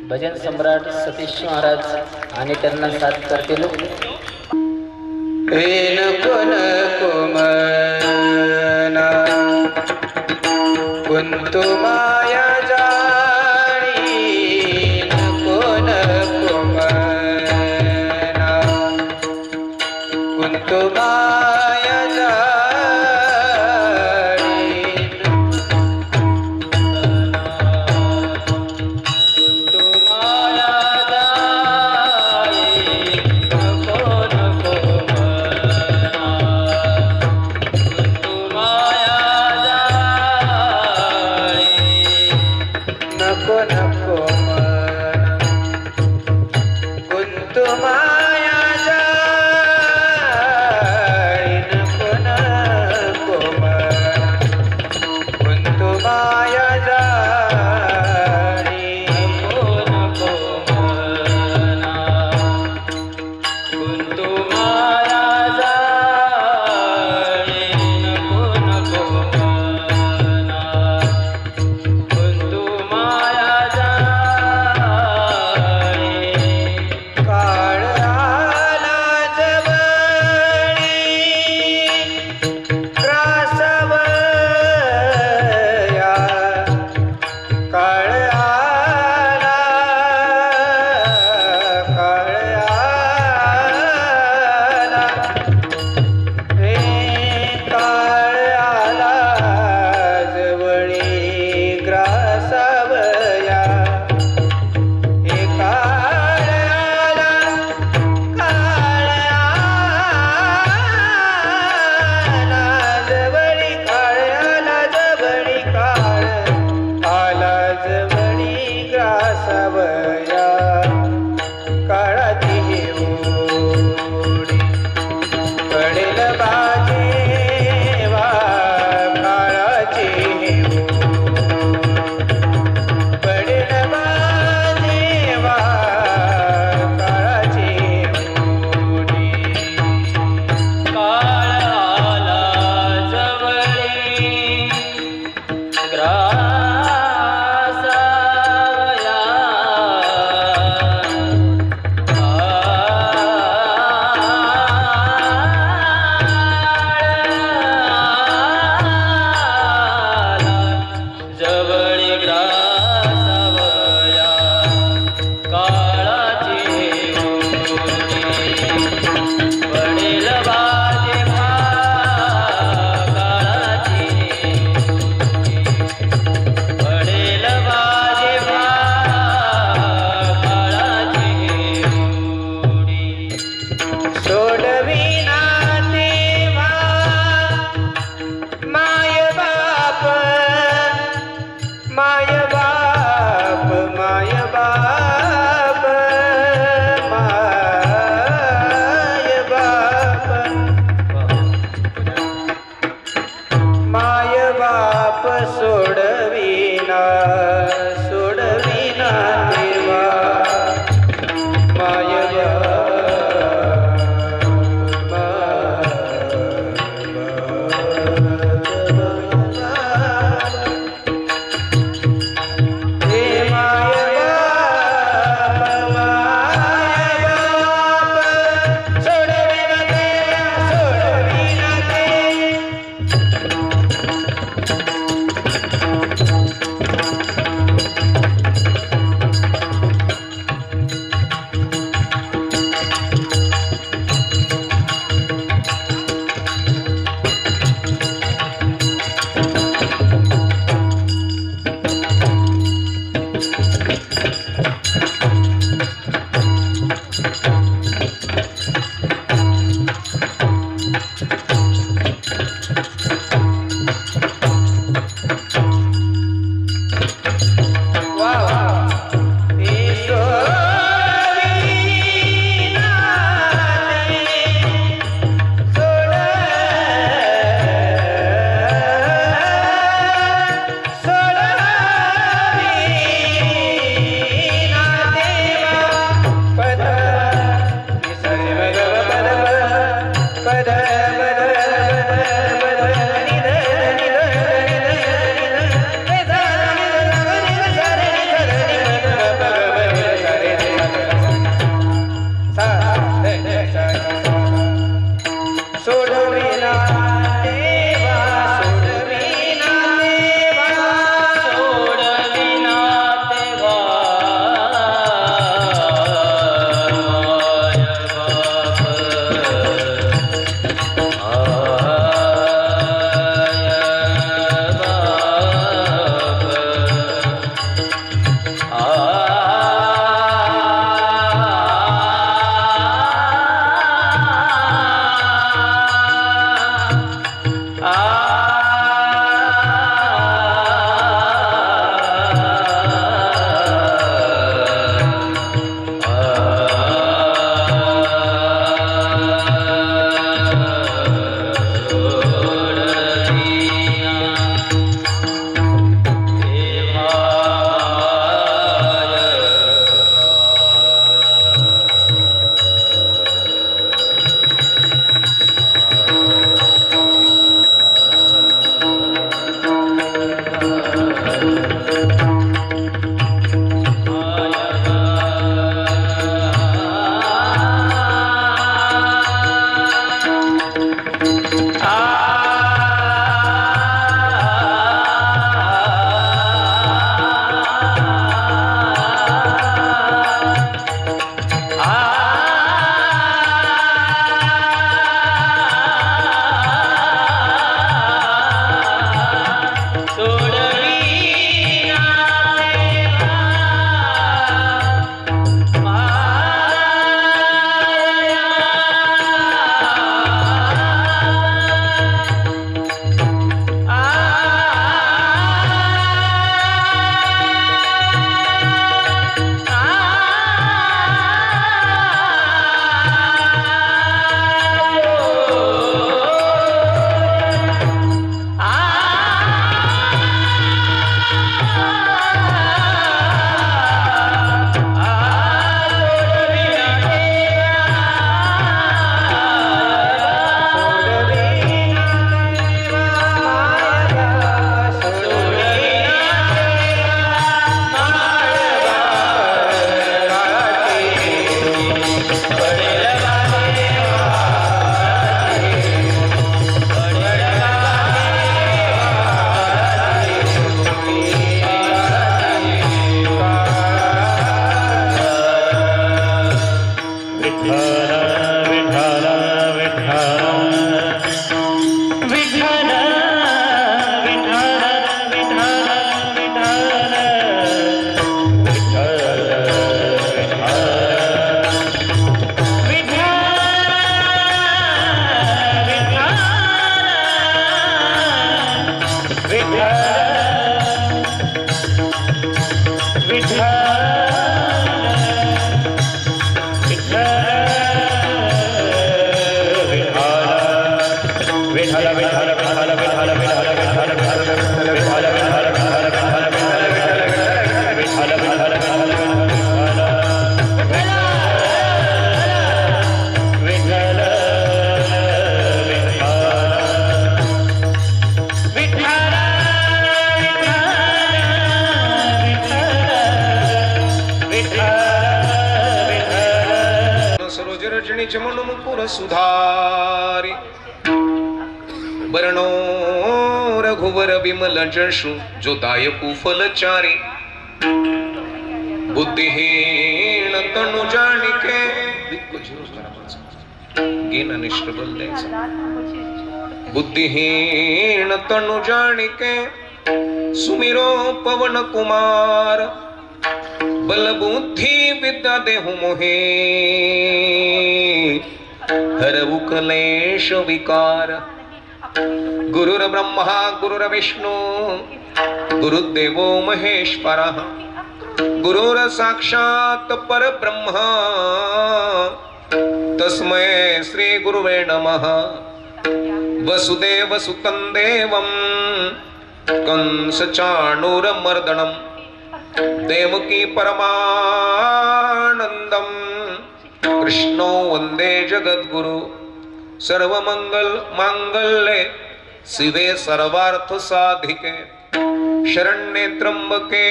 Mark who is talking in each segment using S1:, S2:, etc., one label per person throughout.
S1: भजन सम्राट सतीश महाराज आणि त्यांना साथ करतील।
S2: वेन कोण कुमना कुंतु माया जाणी कोण कुमना कुंतु माया
S3: सुधारी वर्णो रघुवर विमल जशु जो दायकु फलचारी बुद्धिहीन तनु जानिके गेना निष्ठबल द्यायचा बुद्धिहीन तनु जानिके सुमिरो पवन कुमार बल बुद्धि विद्या देहु मोहे हरवु क्लेश विकार गुरुर ब्रह्मा गुरुर विष्णु गुरुदेवो महेश्वरः गुरुर साक्षात् परब्रह्म तस्मै श्री गुरुवे नमः वसुदेव सुतं देवं कंस चाणूरमर्दनम् देवकी परमानंदम कृष्णो वंदे जगद्गुरु सर्वमंगल मांगल्ये शिवे सर्वार्थ साधिके शरण्ये त्र्यंबके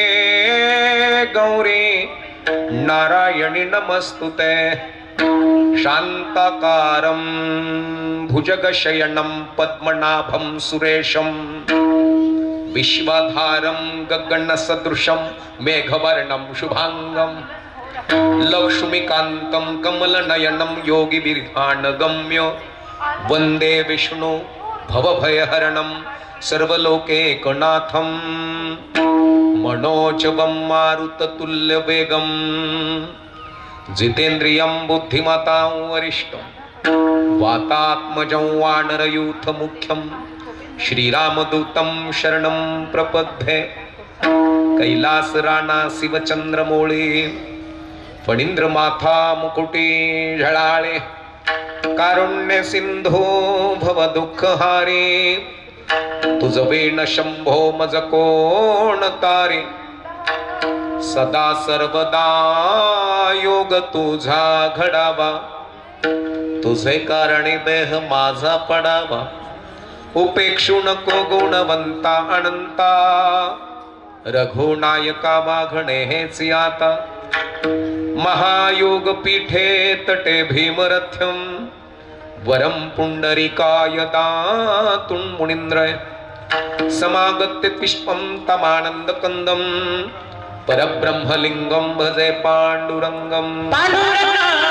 S3: गौरी नारायणी नमस्तुते शांताकारं भुजगशयनं पद्मनाभं सुरेशं विश्वाधारं गगनसदृशं मेघवर्णं शुभांगं लक्ष्मीकान्तं कमलनयनं योगिविरहानगम्य वन्दे विष्णु भवभयहरणं सर्वलोकैकनाथं मनोजवं मारुततुल्यवेगं जितेन्द्रियं बुद्धिमतां वरिष्ठं वातात्मजं वानरयूथमुख्यं श्रीरामदूतं शरणं प्रपद्ये कैलास राणा शिवचंद्रमौळी फणींद्रमाथा मुकुटी झळाळे कारुण्य सिंधू भव दुःखहारी तुझ वेण शंभो मज कोण तारी सदा सर्वदा योग तुझा घडावा तुझे कारणे देह माझा पडावा उपेक्षु नको गुणवंता अनंता रघुनायका वाघणे हेच आता महायोग पीठे तटे भीमरथ्यम वरम पुंडरीकाय दातुं मुनीन्द्रय समागत्य पुष्पं तमानंद कंदम परब्रह्मलिंगम भजे पांडुरंगम
S2: पांडुरंग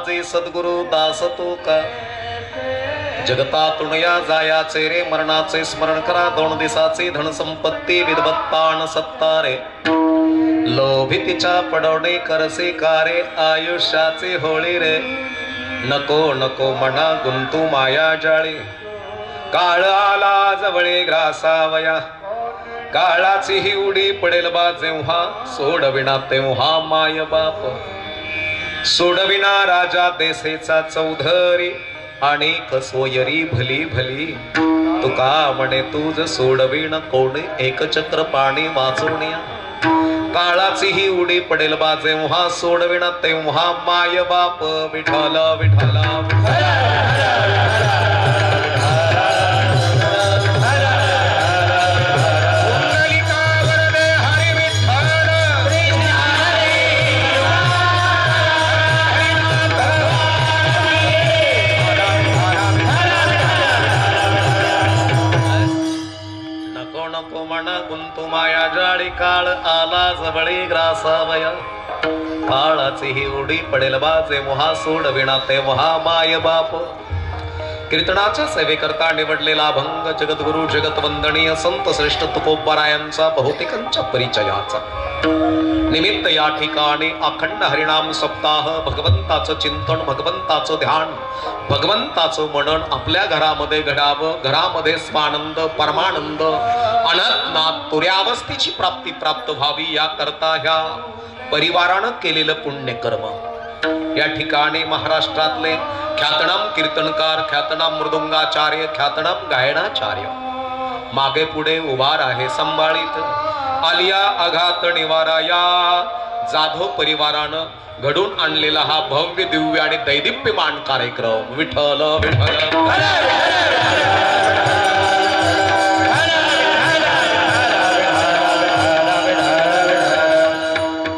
S3: माझे सद्गुरु दास तो का जगतातून या जायाचे रे मरणाचे स्मरण करा 2 दिवसाचे धन संपत्ती विद्वत्तान सत्तारे लोभितीच्या पडवणे करसे कारे आयुष्याचे होळी रे नको नको मना गुंतू माया जाळी काळ आला जवळे ग्रासावया काळाची ही उडी पडेल बा जेव्हा सोडविना तेव्हा माय बाप सोडविना राजा देसेचा चौधरी आणि सोयरी भली भली तुका म्हणे तुझ सोडविण कोणी एकचक्र पाणी वाचवण्या काळाची ही उडी पडेल बा जेव्हा सोडविण तेव्हा माय बाप विठ्ठल विठ्ठल गुंतू माया जाळी काळ आला जवळी ग्रासावया काळाची ही उडी पडेल बाजे मोहा सोडविना तेव्हा माय बाप कीर्तनाच्या सेवेकरता निवडलेला अभंग जगद्गुरु जगतवंदनीय संत श्रेष्ठ तुकोबारायांचा बहुतेकांच्या परिचयाचा निमित्त या ठिकाणी अखंड हरिनाम सप्ताह भगवंताचं चिंतन भगवंताचं ध्यान भगवंताचं मनन आपल्या घरामध्ये घडावं घरामध्ये स्वानंद परमानंद अनंत तुर्यावस्थेची प्राप्ती प्राप्त व्हावी याकरता ह्या परिवारानं केलेलं पुण्यकर्म या ठिकाणी महाराष्ट्रातले ख्यातनाम कीर्तनकार ख्यातनाम मृदुंगाचार्य ख्यातनाम गायनाचार्य मागे पुढे उभार आहे संभाळीत आलिया आघात निवारा या जाधव परिवारानं घडून आणलेला हा भव्य दिव्य आणि दैदिप्यमान कार्यक्रम विठ्ठल विठ्ठल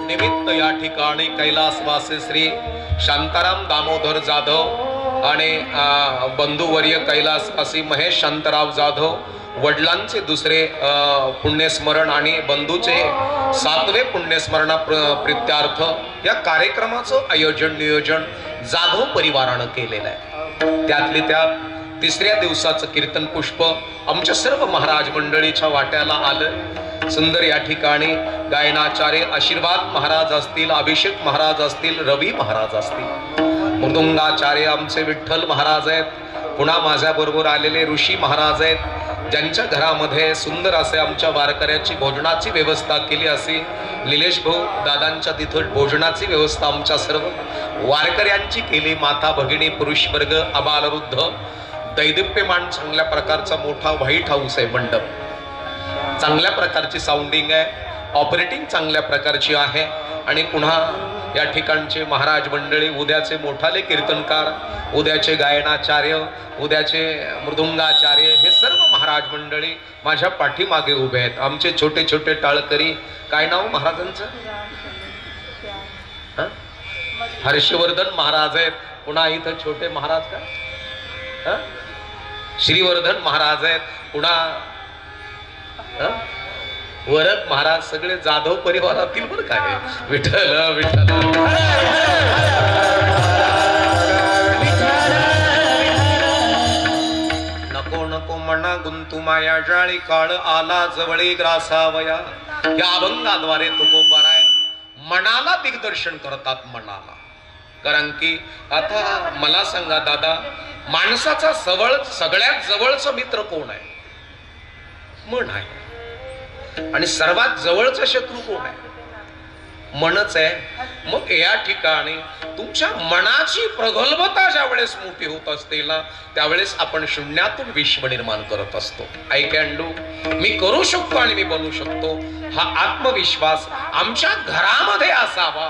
S3: निमित्त या ठिकाणी कैलासवासी श्री शांताराम दामोदर जाधव आणि बंधुवर्य कैलासवासी महेश शांताराव जाधव वडिलांचे दुसरे पुण्यस्मरण आणि बंधूचे 7वे पुण्यस्मरणा प्रित्यार्थ या कार्यक्रमाचं आयोजन नियोजन जाधव परिवारानं केलेलं आहे त्यातली त्यात 3ऱ्या दिवसाचं कीर्तन पुष्प आमच्या सर्व महाराज मंडळीच्या वाट्याला आलं सुंदर या ठिकाणी गायनाचार्य आशीर्वाद महाराज असतील अभिषेक महाराज असतील रवी महाराज असतील मृदुंगाचार्य आमचे विठ्ठल महाराज आहेत पुन्हा माझ्या बरोबर आलेले ऋषी महाराज आहेत ज्यांच्या घरामध्ये सुंदर असे आमच्या वारकऱ्याची भोजनाची व्यवस्था केली असेल निलेश भाऊ दादांच्या तिथं भोजनाची व्यवस्था आमच्या सर्व वारकऱ्यांची केली माता भगिनी पुरुष वर्ग अबालवृद्ध दैदिप्यमान चांगल्या प्रकारचा मोठा व्हाईट हाऊस आहे मंडप चांगल्या प्रकारची साऊंडिंग आहे ऑपरेटिंग चांगल्या प्रकारची आहे आणि पुन्हा या ठिकाणचे महाराज मंडळी उद्याचे मोठाले कीर्तनकार उद्याचे गायनाचार्य उद्याचे मृदुंगाचार्य हे सर्व महाराज मंडळी माझ्या पाठीमागे उभे आहेत आमचे छोटे छोटे टाळकरी काय नाव महाराजांचं हर्षवर्धन महाराज आहेत पुन्हा इथं छोटे महाराज का श्रीवर्धन महाराज आहेत पुन्हा वरद महाराज सगळे जाधव परिवारातील बरं काय विठ्ठल विठ्ठल नको नको मना गुंतू माया जाळी काळ आला जवळी ग्रासावया या अभंगाद्वारे तुकोबाराय मनाला दिग्दर्शन करतात मनाला कारण की आता मला सांगा दादा माणसाचा सगळ्यात जवळचा मित्र कोण आहे मन आहे आणि सर्वात जवळचा शत्रू कोण आहे मनच आहे मग या ठिकाणी तुमच्या मनाची प्रगल्भता ज्या वेळेस मोठी होत असते ना त्यावेळेस आपण शून्यातून विश्व निर्माण करत असतो आय कॅन डू मी करू शकतो आणि मी बनवू शकतो हा आत्मविश्वास आमच्या घरामध्ये असावा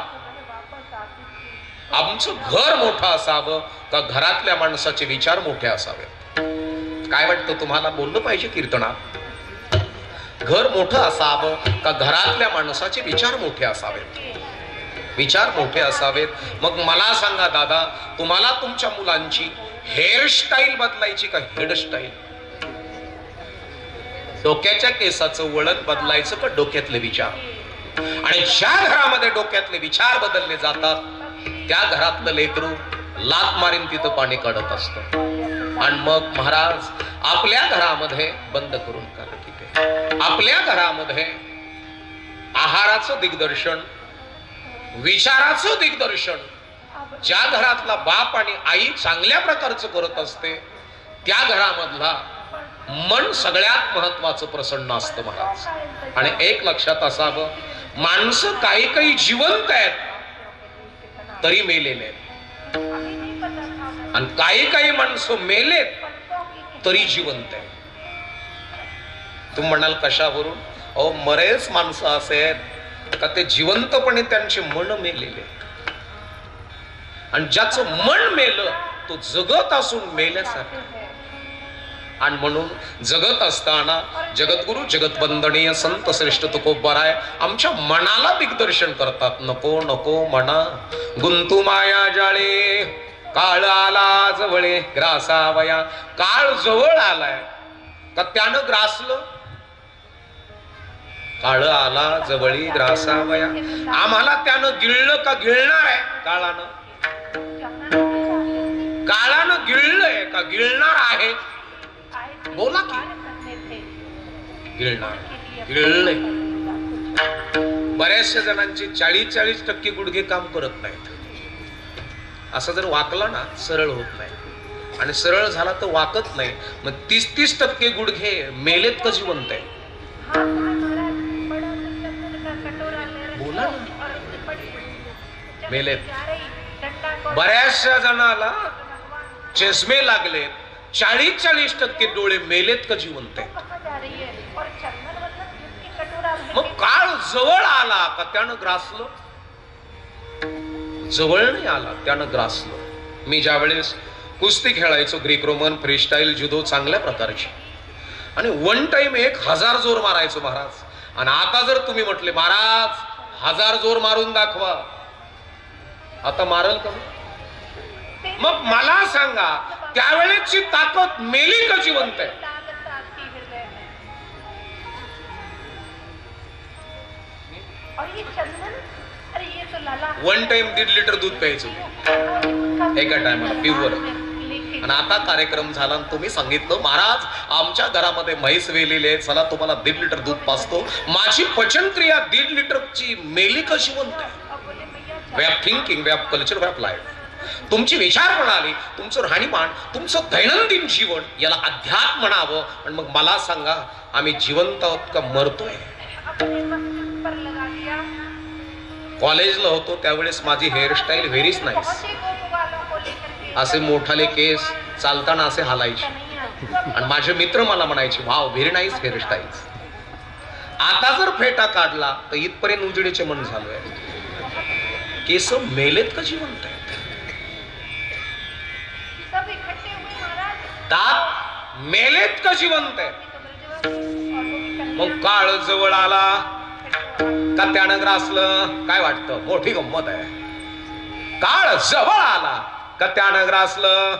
S3: आमचं घर मोठं असावं का घरातल्या माणसाचे विचार मोठे असावे काय वाटतं तुम्हाला बोललं पाहिजे कीर्तनात घर मोठं असावं का घरातल्या माणसाचे विचार मोठे असावेत विचार मोठे असावेत मग मला सांगा दादा तुम्हाला तुमच्या मुलांची हेअरस्टाईल बदलायची का हेअरस्टाईल डोक्याच्या केसाचं वळण बदलायचं का डोक्यातले विचार आणि ज्या घरामध्ये डोक्यातले विचार बदलले जातात त्या घरातलं लेकरू लात मारीन तिथं पाणी काढत असतं. आणि मग महाराज आपल्या घरामध्ये बंद करून करा, ठीक आहे, आपल्या घरामध्ये आहाराचं दिग्दर्शन, विचाराचं दिग्दर्शन ज्या घरातला बाप आणि आई चांगल्या प्रकारचं करत असते त्या घरामधला मन सगळ्यात महत्वाचं प्रसन्न असतं महाराज. आणि एक लक्षात असावं, माणसं काही काही जिवंत आहेत तरी मेलेले आहेत, आणि काही काही माणसं मेलेत तरी जिवंत आहेत. तुम्ही म्हणाल कशावरून? अहो, बरेच माणसं असे आहेत का ते जिवंतपणे त्यांचे मन मेलेले, आणि ज्याचं मन मेलं तो जगत असून मेल्यासारखं. आणि म्हणून जगत असताना जगद्गुरु जगतवंदनीय संत श्रेष्ठ तुकोबाराय आमच्या मनाला दिग्दर्शन करतात. नको नको म्हणा गुंतू माया जाळे, काळ आला जवळे ग्रासावया. काळ जवळ आलाय का त्यानं ग्रासलं? काळ आला जवळी ग्रासावया. आम्हाला त्यानं गिळलं का गिळणार आहे? काळानं काळानं गिळलंय का गिळणार आहे? बोला की. गिळणार, गिळलंय. बऱ्याचशा जणांची 40% गुडघे काम करत नाहीत. असं जर वाकला ना सरळ होत नाही, आणि सरळ झाला तर वाकत नाही. मग 30% गुडघे मेलेत का जिवंत आहे? बोला ना. मेलेत. बऱ्याचशा जणाला चष्मे लागलेत, 40% डोळे मेलेत का जिवंत आहेत? मग काळ जवळ आला का त्यानं ग्रासलं? जवळ नाही आला त्यानं ग्रासलं. मी ज्यावेळेस कुस्ती खेळायचो, ग्रीक रोमन फ्रीस्टाईल जुदो चांगल्या प्रकारची, आणि वन टाइम 1000 जोर मारायचो महाराज. आणि आता जर तुम्ही म्हटले महाराज 1000 जोर मारून दाखवा, आता मारल का? मग मला सांगा त्यावेळेची ताकद मेली का जिवंत आहे? वन टाइम 1.5 लिटर दूध प्यायचं एका टायमाला प्युअर. आणि आता कार्यक्रम झाला आणि तुम्ही सांगितलं महाराज आमच्या घरामध्ये म्हैस वेलेली आहे, चला तुम्हाला 1.5 लिटर दूध पाजतो. माझी पचनक्रिया 1.5 लिटरची मेली का जिवंत आहे? Way of thinking, way of culture, way of life. तुमची विचार प्रणाली, तुमचं राहणीमान, तुमचं दैनंदिन जीवन याला अध्यात्म म्हणावं. आणि मग मला सांगा आम्ही जिवंत आहोत का मरतोय? कॉलेजला होतो त्यावेळेस माझी हेअरस्टाईल व्हेरीच नाईस. असे मोठाले केस चालताना असे हालायचे, आणि माझे मित्र मला म्हणायचे वाव व्हेरी नाईस हेअरस्टाईल. आता जर फेटा काढला तर इथपर्यंत उजडीचे मन झालोय. केस मेलेत का जिवंत आहेत? दात मेलेत का जिवंत आहेत? मग काळ जवळ आला का त्यानं ग्रासलं? काय वाटतं? मोठी गंमत आहे. काळ जवळ आला का त्यानं ग्रासलं?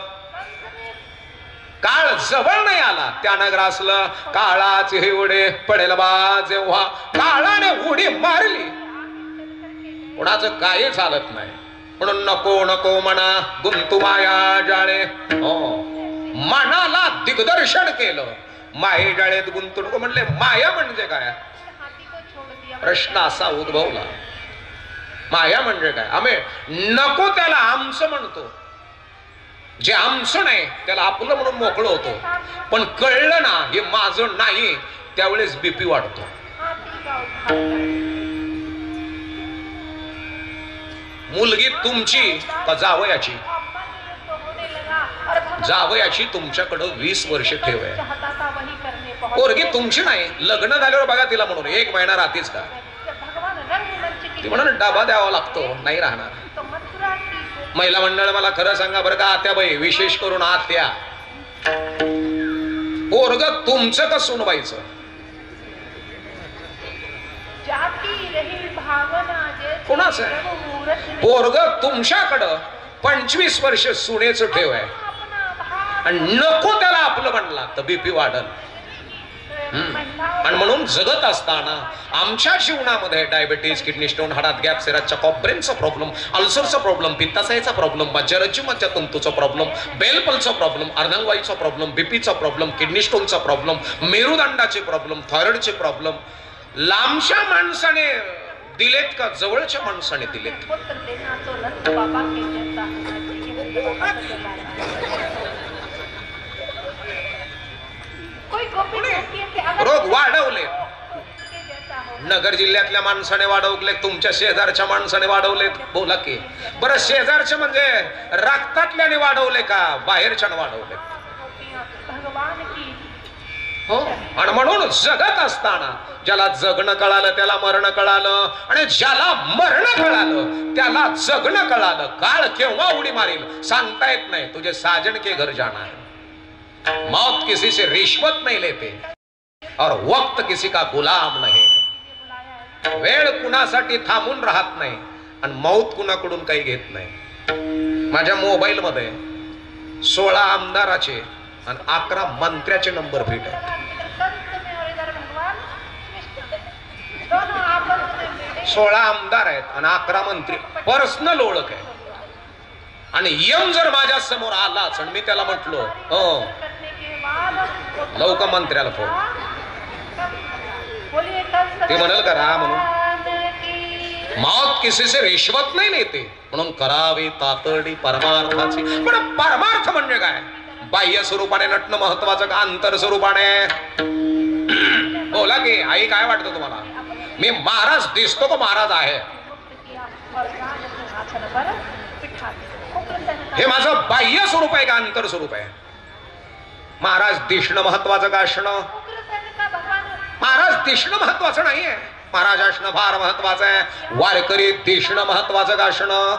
S3: काळ जवळ नाही आला त्यानं ग्रासलं. काळाचे उडे पडेल बा जेव्हा काळाने उडी मारली, कोणाचं काय चालत नाही. म्हणून नको नको म्हणा गुंतू माया जाळे. मनाला दिग्दर्शन केलं, माये जाळेत गुंतू नको म्हणले. माया म्हणजे काय? प्रश्न असा उद्भवला, माया म्हणजे काय? आम्ही नको त्याला आमचं म्हणतो, जे आमचं नाही त्याला आपलं म्हणून मोकळं होतो. पण कळलं ना हे माझं नाही, त्यावेळेस बीपी वाढतो. मुलगी तुमची का जावयाची? जावयाची तुमच्याकडं 20 वर्ष ठेव आहे. पोरगी तुमची नाही, लग्न झाल्यावर बघा तिला म्हणून 1 महिना राहतेच का? ती म्हणून डबा द्यावा लागतो, नाही राहणार. महिला मंडळ मला खरं सांगा बरं का आत्याबाई, विशेष करून आत्या, पोरग तुमचं का सुनवायचं? कोणाचं आहे? पोरग तुमच्याकडं 25 वर्ष सुनेचं ठेव आहे, आणि नको त्याला आपलं म्हणला तर बीपी वाढल. आणि म्हणून जगत असताना आमच्या जीवनामध्ये डायबिटीज, किडनी स्टोन, हाडात गॅप, सेराचा कॉप, ब्रेनचा प्रॉब्लेम, अल्सरचा प्रॉब्लेम, पित्ताशयाचा प्रॉब्लेम, मज्जारज्जू मज्जातंतूचा प्रॉब्लेम, बेलपलचा प्रॉब्लेम, अर्धांगवायूचा प्रॉब्लेम, बीपीचा प्रॉब्लेम, किडनी स्टोनचा प्रॉब्लेम, मेरुदंडाचे प्रॉब्लेम, थायरॉइडचे प्रॉब्लेम लांबच्या माणसाने दिलेत का जवळच्या माणसाने दिलेत? रोग वाढवले. नगर जिल्ह्यातल्या माणसाने वाढवले, तुमच्या शेजारच्या माणसाने वाढवलेत. बोला की बरं, शेजारचे म्हणजे रक्तातल्याने वाढवले का बाहेरच्याने वाढवले? हो. आणि म्हणून जगत असताना ज्याला जगणं कळालं त्याला मरण कळालं, आणि ज्याला मरण कळालं त्याला जगणं कळालं. काळ केव्हा उडी मारील सांगता येत नाही. तुझे साजन के घर जाना है. मौत किसी से रिश्वत नहीं लेते और वक्त किसी का गुलाम नहीं. वेळ कुणासाठी थांबून राहत नाही आणि मौत कुणाकडून काही घेत नाही. माझ्या मोबाईल मध्ये 16 आमदाराचे आणि 11 मंत्र्याचे नंबर फिट आहेत. 16 आमदार आहेत आणि 11 मंत्री. पर्सनल ओळख आहे. आणि यम जर माझ्या समोर आलाच आणि मी त्याला म्हटलो हो लवकर मंत्र्याला फोन, ते म्हणाल करा म्हणून. मौत किसी से रिश्वत नाही लेते म्हणून करावी तातडी परमार्थाची. पण परमार्थ म्हणजे काय? बाह्य स्वरूपाने नटणं महत्वाचं का अंतर स्वरूपाने? बोला की आई, काय वाटतं तुम्हाला? मी महाराज दिसतो का महाराज आहे? हे माझं बाह्य स्वरूप आहे का अंतर स्वरूप आहे? महाराज दिसणं महत्वाचं का असणं? महाराज दिसणं महत्वाचं नाहीये, महाराज असणं फार महत्वाचं आहे. वारकरी दिसणं महत्वाचं का असणं?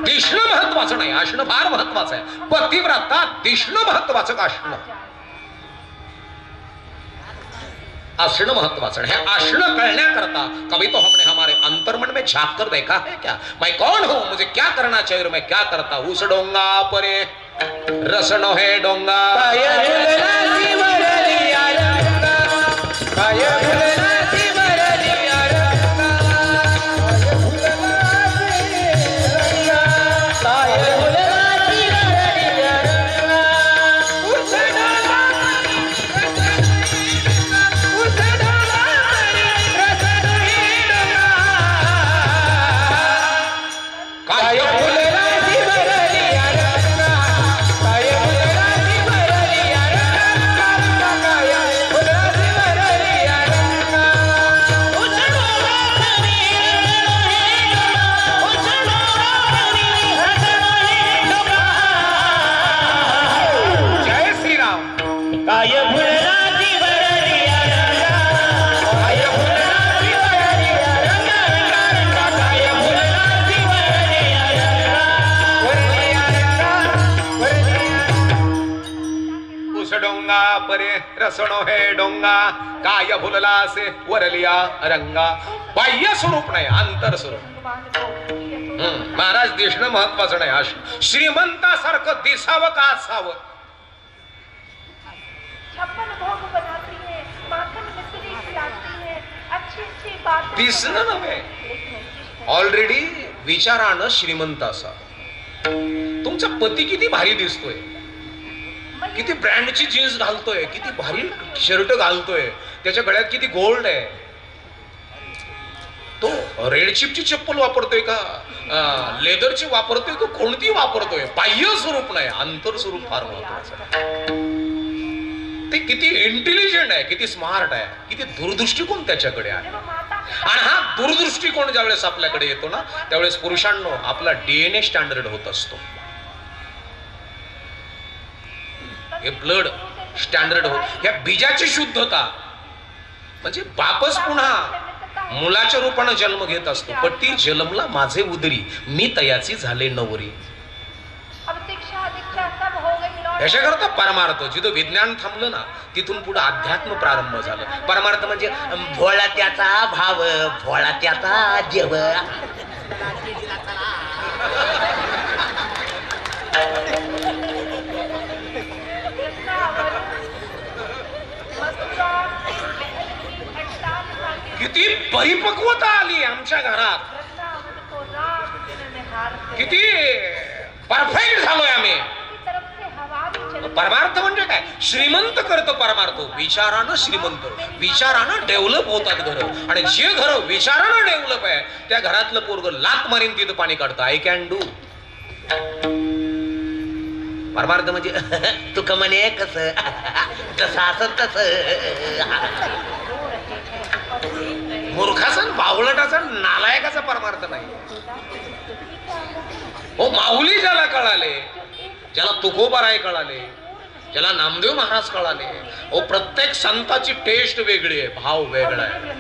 S3: दिसणं महत्वाचं नाही, असणं फार महत्वाचं आहे. पतिव्रता दिसणं महत्वाचं का असणं? असणं महत्वाचं. हे असणं कळण्याकरता कभी तो हमने हमारे अंतर्मन में झांक कर देखा है क्या? मैं कौन हूं, मुझे क्या करना चाहिए, मैं क्या करता? उस डोंगा परे रसनो है डोंगा. रसणो है डोंगा काय भुलला से वरलिया रंगा. बाह्य स्वरूप नाही, अंतर स्वरूप. महाराज दिसणं महत्वाचं नाही, श्रीमंतासारखं दिसावं का असावं? दिसणं नव्हे, ऑलरेडी विचारानं श्रीमंत असा. तुमचा पती किती भारी दिसतोय, किती ब्रँडची जीन्स घालतोय, किती भारी शर्ट घालतोय, त्याच्या गळ्यात किती गोल्ड आहे, तो रेड चिपची चप्पल वापरतोय का लेदरची वापरतोय का कोणती वापरतोय? बाह्य स्वरूप नाही, अंतर स्वरूप फार महत्वाचं. ते किती इंटेलिजंट आहे, किती स्मार्ट आहे, किती दूरदृष्टिकोन त्याच्याकडे आहे. आणि हा दूरदृष्टिकोन ज्यावेळेस आपल्याकडे येतो ना त्यावेळेस पुरुषांनो आपला डीएनए स्टँडर्ड होत असतो. हे ब्लड स्टँडर्ड होत, या बीजाची शुद्धता म्हणजे बापच पुन्हा मुलाच्या रूपाने जन्म घेत असतो. पट्टी जन्मला माझे उदरी, मी तयाची झाले नवरी. याच्याकरता परमार्थ, जिथं विज्ञान थांबलं ना तिथून पुढे अध्यात्म प्रारंभ झालं. परमार्थ म्हणजे भोळा त्याचा भाव, भोळा त्याचा देव. परिपक्वता आली आमच्या घरात. किती परफेक्ट झालोय आम्ही. परमार्थ म्हणजे काय? श्रीमंत करतो परमार्थ. विचारानं श्रीमंत, विचारानं डेव्हलप होतात घर. आणि जे घर विचारानं डेव्हलप आहे त्या घरातलं पोरग लात मारीन तिथं पाणी काढतं. I can do. परमार्थ म्हणजे तू कमने कस तसं असत तस. मूर्खाचा बावळटाचा नालायकाचा परमार्थ नाही. हो माऊली ज्याला कळाले, ज्याला तुकोबाराय कळाले, ज्याला नामदेव महाराज कळाले, ओ प्रत्येक संताची टेस्ट वेगळी आहे, भाव वेगळा आहे.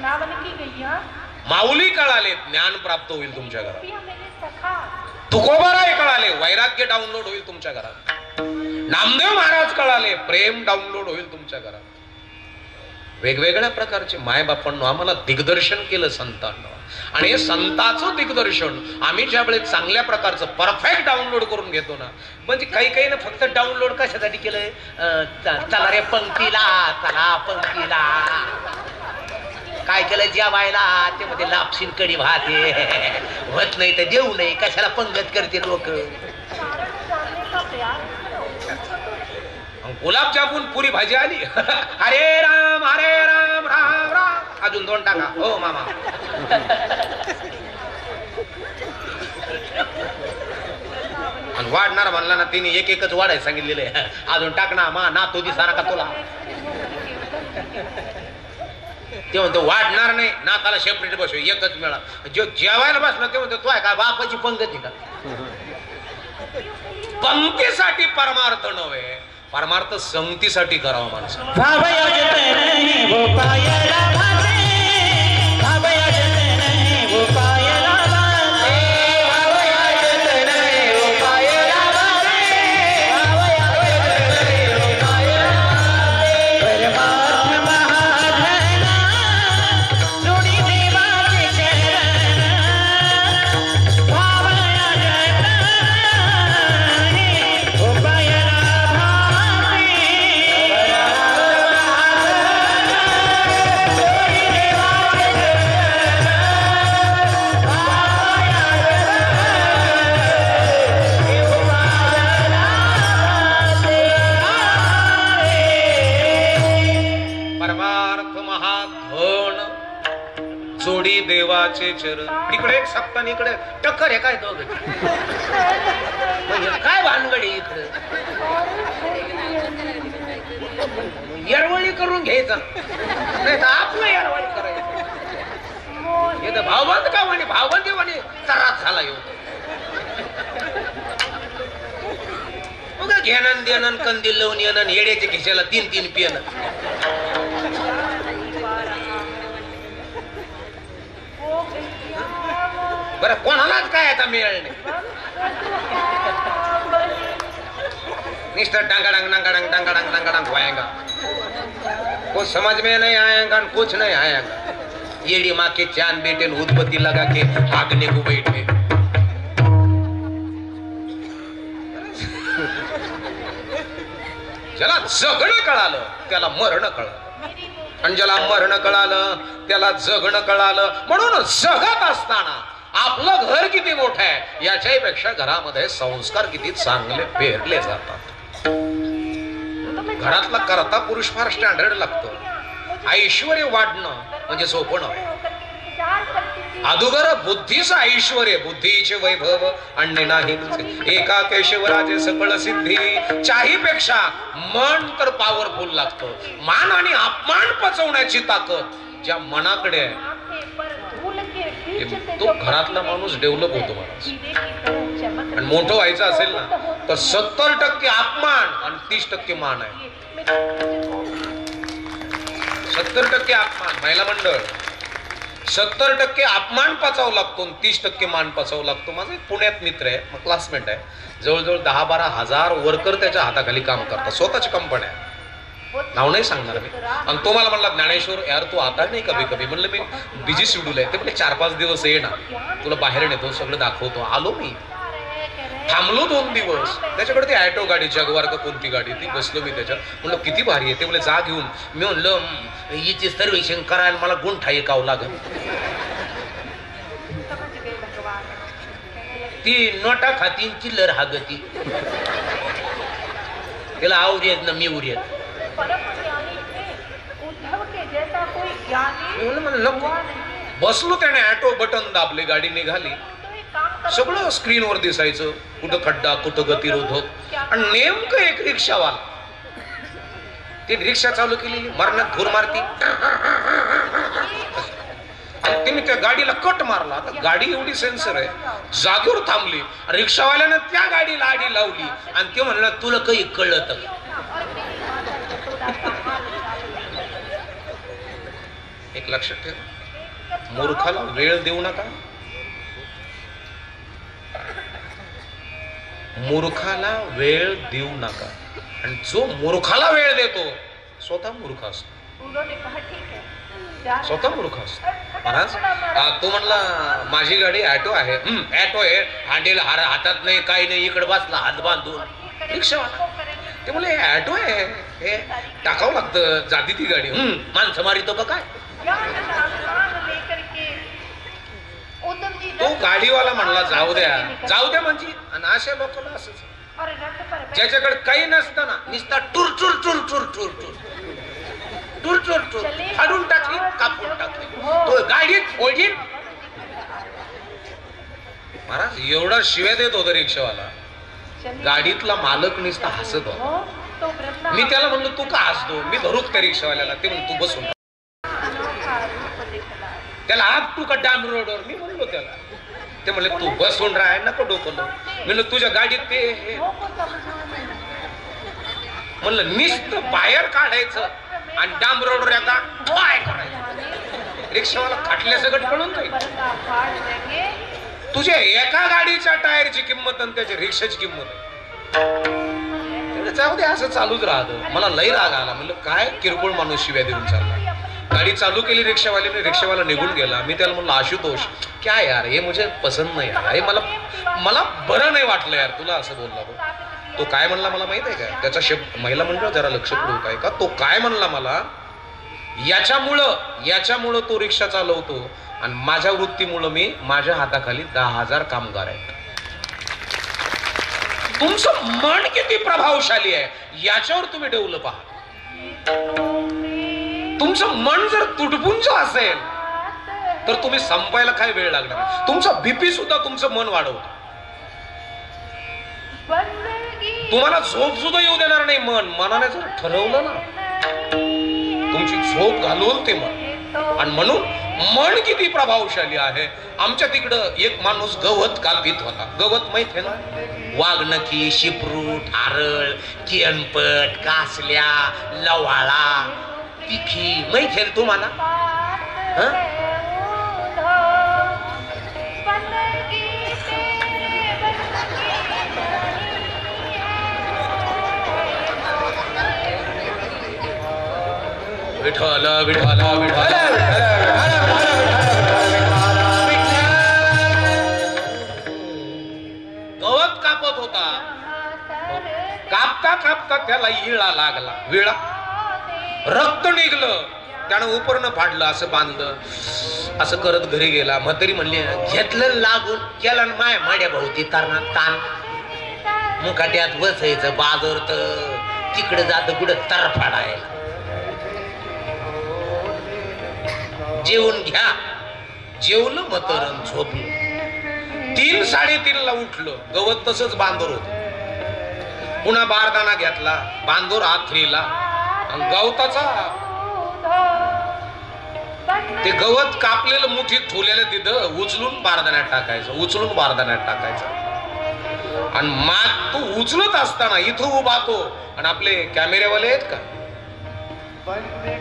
S3: माऊली कळाले, ज्ञान प्राप्त होईल तुमच्या घरात. तुकोबाराय कळाले, वैराग्य डाउनलोड होईल तुमच्या घरात. नामदेव महाराज कळाले, प्रेम डाउनलोड होईल तुमच्या घरात. वेगवेगळ्या प्रकारचे मायबापांना आम्हाला दिग्दर्शन केलं संतांना. आणि हे संतांचं दिग्दर्शन आम्ही ज्या वेळेस चांगल्या प्रकारचं परफेक्ट डाउनलोड करून घेतो ना, म्हणजे काही काही ना फक्त डाउनलोड कशासाठी केलंय? चला रे पंक्तीला, चला पंक्तीला. काय केलं जेवायला? ते मध्ये लापशीन कडी भाते होत नाही तर देऊ नये, कशाला पंगत करते लोक. गुलाबजामुन पुरी भाजी आली. हरे राम राम राम. अजून 2 टाका. हो मामा. आणि वाढणार म्हणला ना तिने एकच वाढाय सांगितलेले. अजून टाक ना मा ना तो दिसा का तुला. ते म्हणतो वाढणार नाही ना, त्याला सेपरेट बसव एकच मिळा. जो जेवायला बसला ते म्हणतो तो आहे का बापाची पंगती का? पंक्तीसाठी परमार्थ नव्हे, परमार्थ संगतीसाठी करावा माणसं. देवाचे चरण. इकडे एक सप्तान इकडे टक्कर आहे काय दोघ. काय भानगडी इकडे येरवळी करून घ्यायचं नाही तर आपलं येरवळी करायचं. हे तर भावबंद का म्हणे भावबंदी म्हणे त्रास झाला येऊ. मग घेणं देणं कंदील लावून येणं येड्याच्या खिशाला 3 पिणं. बरं कोणालाच काय आता मिळेल नाही. निस्तर डांगाडंग डांगाडंग डांगाडंग डांगाडंग होएगा. कुछ समझ में नहीं आएगा, कुछ नहीं आएगा. येड़ी माँ के चांद बेटे उदबत्ती लगा के भागने को बैठे. ज्याला जगणं कळालं त्याला मरण कळालं, आणि ज्याला मरण कळालं त्याला जगणं कळालं. म्हणून जगत असताना आपलं घर किती मोठं आहे याच्याही पेक्षा घरामध्ये संस्कार किती चांगले पेरले जातात. घरातला करता पुरुष फार स्टँडर्ड लागतो. ऐश्वर्य वाढणं म्हणजे सोपं नव्हे. अदुगर बुद्धीचं ऐश्वर्य, बुद्धीचे वैभव आणणे नाही. एका केशवराजे सकळ सिद्धी. चाहीपेक्षा मन तर पॉवरफुल लागतं. मान आणि अपमान पचवण्याची ताकद ज्या मनाकडे आहे तो घरातला माणूस डेव्हलप होतो. माणूस आणि मोठं व्हायचं असेल ना तर 70% अपमान आणि 30% मान आहे. 70% अपमान. महिला मंडळ 70% अपमान पचावं लागतो, 30% मान पचावं लागतो. माझा एक पुण्यात मित्र आहे, मग क्लासमेट आहे. जवळजवळ 10-12 हजार वर्कर त्याच्या हाताखाली काम करतात. स्वतःची कंपनी आहे, नाव नाही सांगणार मी. आणि तो मला म्हणला ज्ञानेश्वर यार तू आता नाही कभी कभी. म्हणलं मी बिझी शेड्यूल आहे. ते म्हणजे 4-5 दिवस ये ना, तुला बाहेर नेतो, सगळं दाखवतो. आलो मी, थांबलो 2 दिवस. त्याच्याकडे ती ॲटो गाडी जगवार का कोणती गाडी ती, बसलो मी त्याच्यात. म्हणलं किती भारी आहे. ते म्हणजे जा घेऊन. मी म्हणलं हिची सर्व्हिसिंग करायला मला गुंठा एकावं लागेल.
S4: ती नोटा खाती चिल्लर हागती त्याला आवरेत ना मी उरेत
S3: बसलो त्याने ऑटो बटन दाबले गाडी निघाली सगळं स्क्रीनवर दिसायचं कुठं खड्डा कुठं गतिरोधक आणि नेमकं एक रिक्षावाला ते रिक्षा चालू केलेली मरणात धूर मारती आणि तिने त्या गाडीला कट मारला आता गाडी एवढी सेन्सर आहे जागेवर थांबली रिक्षावाल्यानं त्या गाडीला आडी लावली आणि ते म्हणलं तुला काही कळत एक लक्षात ठेव मूर्खाला वेळ देऊ नका मूर्खाला वेळ देऊ नका आणि जो मूर्खाला वेळ देतो स्वतः मूर्ख असतो स्वतः मूर्ख असतो महाराज तो म्हणला माझी गाडी ॲटो आहे ॲटो आहे हांडेल हातात नाही काही नाही इकडे बसला हात बांधून रिक्षावाला ते म्हणले ॲटो आहे हे टाकावं लागतं जाती ती गाडी माणसं मारितो का काय तो गाडीवाला म्हणला जाऊ द्या म्हणजे आणि अशा लोकांना असंच ज्याच्याकडे काही नसताना नुसता tour tour tour tour tour tour tour tour tour फाडून टाकली कापून टाकली तो गाडीत ओढीत महाराज एवढा शिव्या देत होता रिक्षावाला गाडीतला मालक नुसता हसत होता मी त्याला म्हणलो तू का हसतो मी धरूक त्या रिक्षावाल्याला ते म्हणून तू बसून त्याला आप तू का डाम रोडवर मी म्हणलो त्याला ते म्हणले तू बसून राह नको डोकं म्हणलं तुझ्या गाडीत ते म्हणलं नुसतं बाहेर काढायचं आणि डाम रोडवर एकदा काय करायचं रिक्षावाला खाटल्या सगळं कळून जाईल तुझ्या एका गाडीच्या टायरची किंमत आणि त्याच्या रिक्षाची किंमत जाऊ दे असं चालूच राहतं मला लई राग आला म्हणलं काय किरकोळ माणूस शिव्या देऊन चालला गाडी चालू केली रिक्षावाल्याने रिक्षावाला निघून गेला मी त्याला म्हणलं आशुतोष क्या यार हे मुझे पसंद नाही यार हे मला बरं नाही वाटलं यार तुला असं बोलला तो काय म्हणला मला माहित आहे का त्याचा शब्द महिला मंडळ जरा लक्षपूर्वक आहे का तो काय म्हणला मला याच्यामुळं तो रिक्षा चालवतो आणि माझ्या वृत्तीमुळं मी माझ्या हाताखाली 10,000 कामगार आहेत तुमचं मन किती प्रभावशाली आहे याच्यावर तुम्ही ठेवलं पहा तुमचं मन जर तुटपुंज असेल तर तुम्ही संपायला काय वेळ लागणार तुमचा बीपी सुद्धा तुमचं मन वाढवतं तुम्हाला झोप सुद्धा येऊ देणार नाही मनाने जर ठरवलं ना तुमची झोप घालवल ते मन आणि म्हणून मन किती प्रभावशाली आहे आमच्या तिकडं एक माणूस गवत कापीत होता गवत माहित आहे ना वाघनखी शिपरूट आरळ किरणपट कासल्या लवाळा तिखी माहित आहे तुम्हाला विठ्ठल विठ्ठल विठ्ठल गवत कापत होता कापता कापता त्याला इळा लागला विळा रक्त निघलं त्यानं उपरनं फाडलं असं बांधलं असं करत घरी गेला म्हातारी म्हणली घेतलं लागून केला माया माड्या भाऊती तान मुकाट्यात बसायचं बाजर तर तिकडे जात कुठं तर फाडायला जेवून घ्या जेवलं म्हातारं झोपलं 3-3:30 ला उठलं गवत तसंच बांधोर होत पुन्हा बारदाना घेतला बांधोर आथरीला गवताचा ते गवत कापलेलं मुठीत ठेवलेलं तिथं उचलून बारदाण्यात टाकायचं आणि माग तो उचलत असताना इथं उभा तो आणि आपले कॅमेरेवाले आहेत का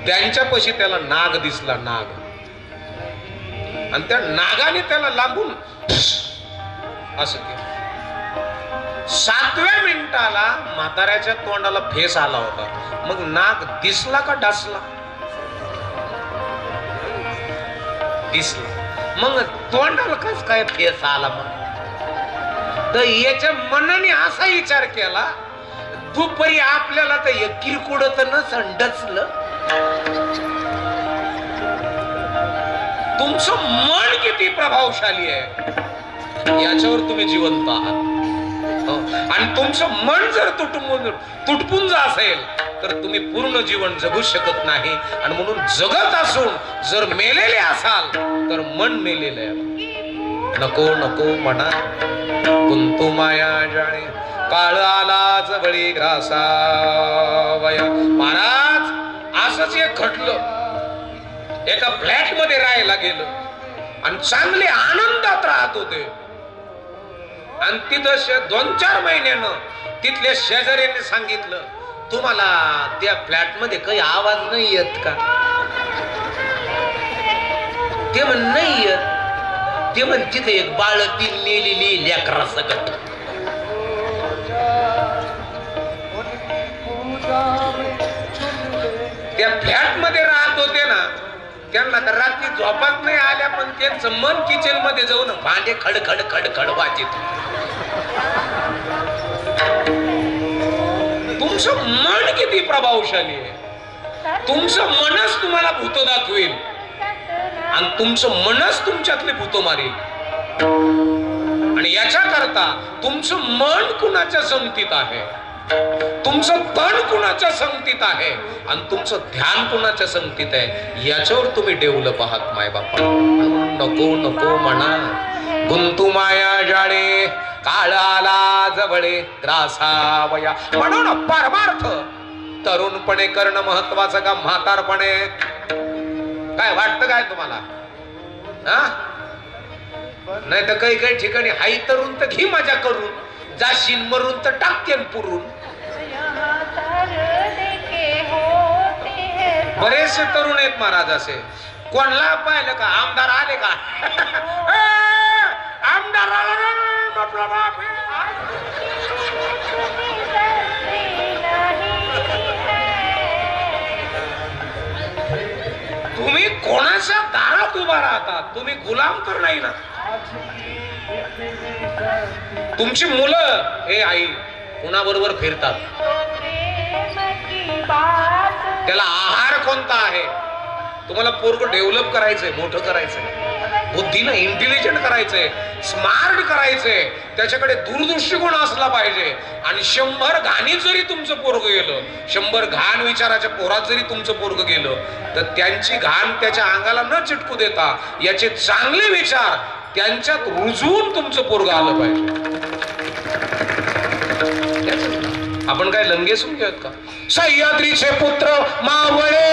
S3: त्यांच्यापाशी त्याला नाग दिसला नाग आणि त्या नागाने त्याला लांबून असं केलं 7व्या मिनिटाला म्हाताऱ्याच्या तोंडाला फेस आला होता मग नाग दिसला का डासला दिसला मग तोंडाला कस काय फेस आला मग तर याच्या मनाने असा विचार केला दुपारी आपल्याला तर हे किरकोळ तर नसन डचलं तुमचं मन किती प्रभावशाली आहे याच्यावर तुम्ही जिवंत आहात. आणि तुमचं मन जर तुटपून जा असेल तर तुम्ही पूर्ण जीवन जगू शकत नाही. आणि म्हणून जगत असून जर मेलेले असाल तर मन मेलेलं आहे. नको नको म्हणा कुंतू माया जाणे काळ आला जवळी ग्रासावया. महाराज असंच एक घडलं. एका फ्लॅट मध्ये राहायला गेलं आणि चांगले आनंदात राहत होते. आणि तिथं 2-4 महिन्यानं तिथल्या शेजाऱ्यांनी सांगितलं, तुम्हाला त्या फ्लॅट मध्ये काही आवाज नाही येत का? ते म्हण नाही येत. ते म्हण तिथे एक बाळती नेलेली लेकरा सकट. त्या फ्लॅट मध्ये राहत होते ना, त्यांना तर रात्री झोपात नाही आल्या, पण त्यांचं मन किचन मध्ये जाऊन भांडे खडखड खडखड वाजित. तुमचं मन किती प्रभावशाली आहे. तुमचं मनच तुम्हाला भूत दाखवेल आणि तुमचं मनच तुमच्यातले भूत मारेल. आणि याच्या करता तुमचं मन कुणाच्या संगतीत आहे, तुमचं तन कुणाच्या संगतीत आहे आणि तुमचं ध्यान कुणाच्या संगतीत आहे, याच्यावर तुम्ही डेव्हलप आहात माय बापा. नको नको म्हणा गुंतू माया जाळे काळ आला जवळे ग्रासावया. म्हणून परमार्थ तरुणपणे करणं महत्वाचं का म्हातारपणे? काय वाटतं काय तुम्हाला? नाही तर काही काही ठिकाणी हाई तरुण तर घी मजा करून, जाशील मरून तर टाकतेन पुरून. बरेचसे तरुण आहेत महाराज असे. कोणला पाहिलं का आमदार आले का? आमदार आला तुम्ही कोणाच्या दारात उभा राहतात? तुम्ही गुलाम तर नाही ना. तुमची मुलं हे आई कुणाबरोबर फिरतात? त्याला आहार कोणता आहे? तुम्हाला पोरग डेव्हलप करायचंय, मोठं करायचंय, बुद्धीनं इंटेलिजंट करायचंय, स्मार्ट करायचंय, त्याच्याकडे दूरदृष्टिकोन असला पाहिजे. आणि 100 घाणीत जरी तुमचं पोरग गेलं, 100 घाण विचाराच्या पोरात जरी तुमचं पोरग गेलं, तर त्यांची घाण त्याच्या अंगाला न चिटकू देता याचे चांगले विचार त्यांच्यात रुजवून तुमचं पोरग आलं पाहिजे. आपण काय लंगेसून घेत का? सह्याद्रीचे पुत्र मावळे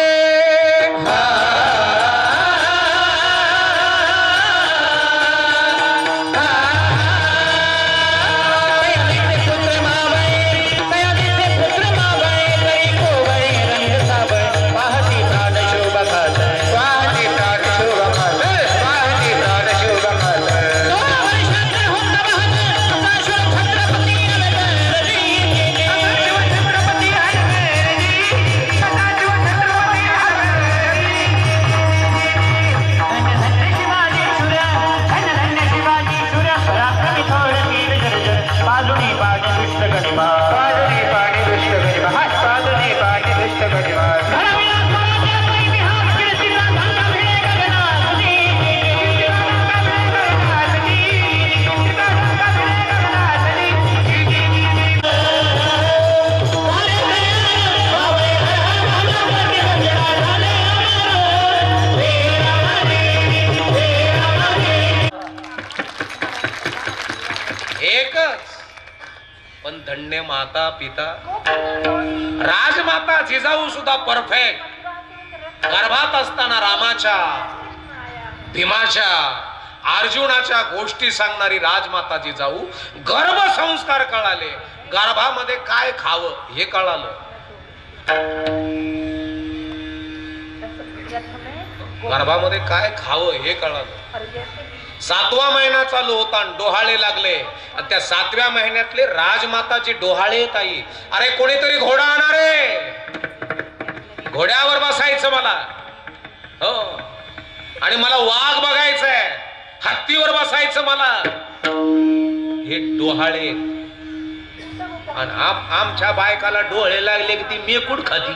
S3: धन्य माता पिता राजमाता जिजाऊ सुद्धा परफेक्ट. गर्भात असताना रामाच्या, भीमाच्या, अर्जुनाच्या गोष्टी सांगणारी राजमाता जिजाऊ. गर्भसंस्कार कळाले, गर्भामध्ये काय खावं हे कळालं. गर्भामध्ये काय खावं हे कळालं. 7वा महिना चालू होता आणि डोहाळे लागले. आणि त्या 7व्या महिन्यातले राजमाताचे डोहाळे ताई, अरे कोणीतरी घोडा आणा रे, घोड्यावर बसायचं मला. हो, आणि मला वाघ बघायचंय, हत्तीवर बसायचं मला. हे डोहाळे. आणि आमच्या बायकाला डोळे लागले की ती मेकूड खाती.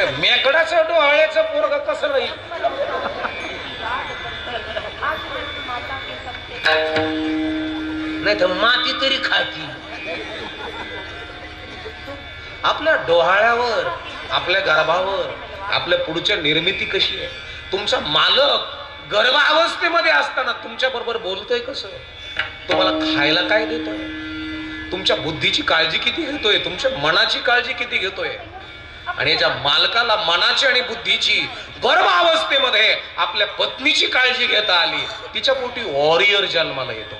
S3: अरे मेकडाचं डोहाळ्याचं पोरग कसं राहील?
S4: नाही तर माती तरी खाती.
S3: आपल्या डोहाळ्यावर, आपल्या गर्भावर, आपल्या पुढच्या निर्मिती कशी आहे? तुमचा मालक गर्भावस्थेमध्ये असताना तुमच्या बरोबर बोलतोय कसं? तुम्हाला खायला काय देतोय? तुमच्या बुद्धीची काळजी किती घेतोय? तुमच्या मनाची काळजी किती घेतोय? आणि ज्या मालकाला मनाची आणि बुद्धीची गर्भावस्थेमध्ये आपल्या पत्नीची काळजी घेता आली, तिच्या पोटी वॉरियर जन्माला येतो.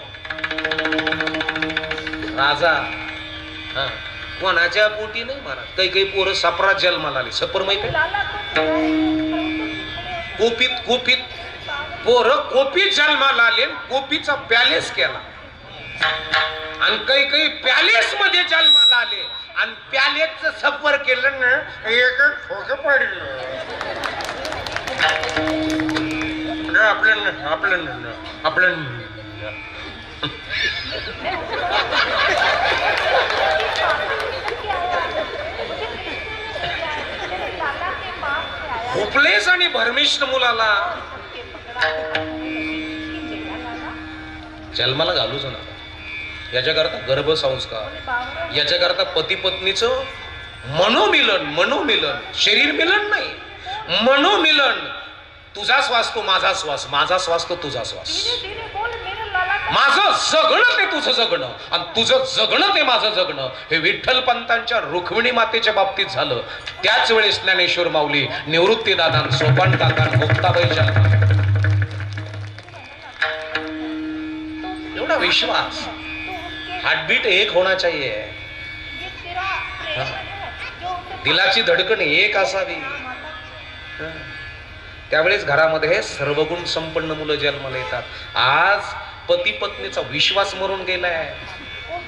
S3: राजा. हा, कोणाच्या पोटी नाही महाराज. काही काही पोरं सपरात जन्माला आली. सपर माहिती आहे? कोपीत कोपीत पोरं कोपीत जन्माला आले, कोपीचा पॅलेस केला. आणि काही काही पॅलेस मध्ये जन्माला आले आणि पॅलेसचं सफर केलं ना, एक ठोकं पडलं. आपलं आपलं आपलं होपलेस आणि भरमिष्ठ मुलाला जन्माला घालूच नका. याच्याकरता गर्भसंस्कार, याच्याकरता पती पत्नीचं मनोमिलन. मनोमिलन, शरीर मिलन नाही, मनोमिलन. तुझा श्वास तो माझा श्वास, माझा श्वास तो तुझा श्वास. माझं जगणं ते तुझं जगणं आणि तुझं जगणं ते माझं जगणं. हे विठ्ठल पंतांच्या रुक्मिणी मातेच्या बाबतीत झालं. त्याच वेळेस ज्ञानेश्वर माऊली, निवृत्ती दादा, सोपान काका, मुक्ताबाईच्या एवढा विश्वास. हार्टबीट एक होना चाहिए. दिलाची धडकन एक असावी. त्यावेळेस घरामध्ये सर्वगुण संपन्न मुलं जन्माला येतात. आज पती पत्नीचा विश्वास मरून गेलाय.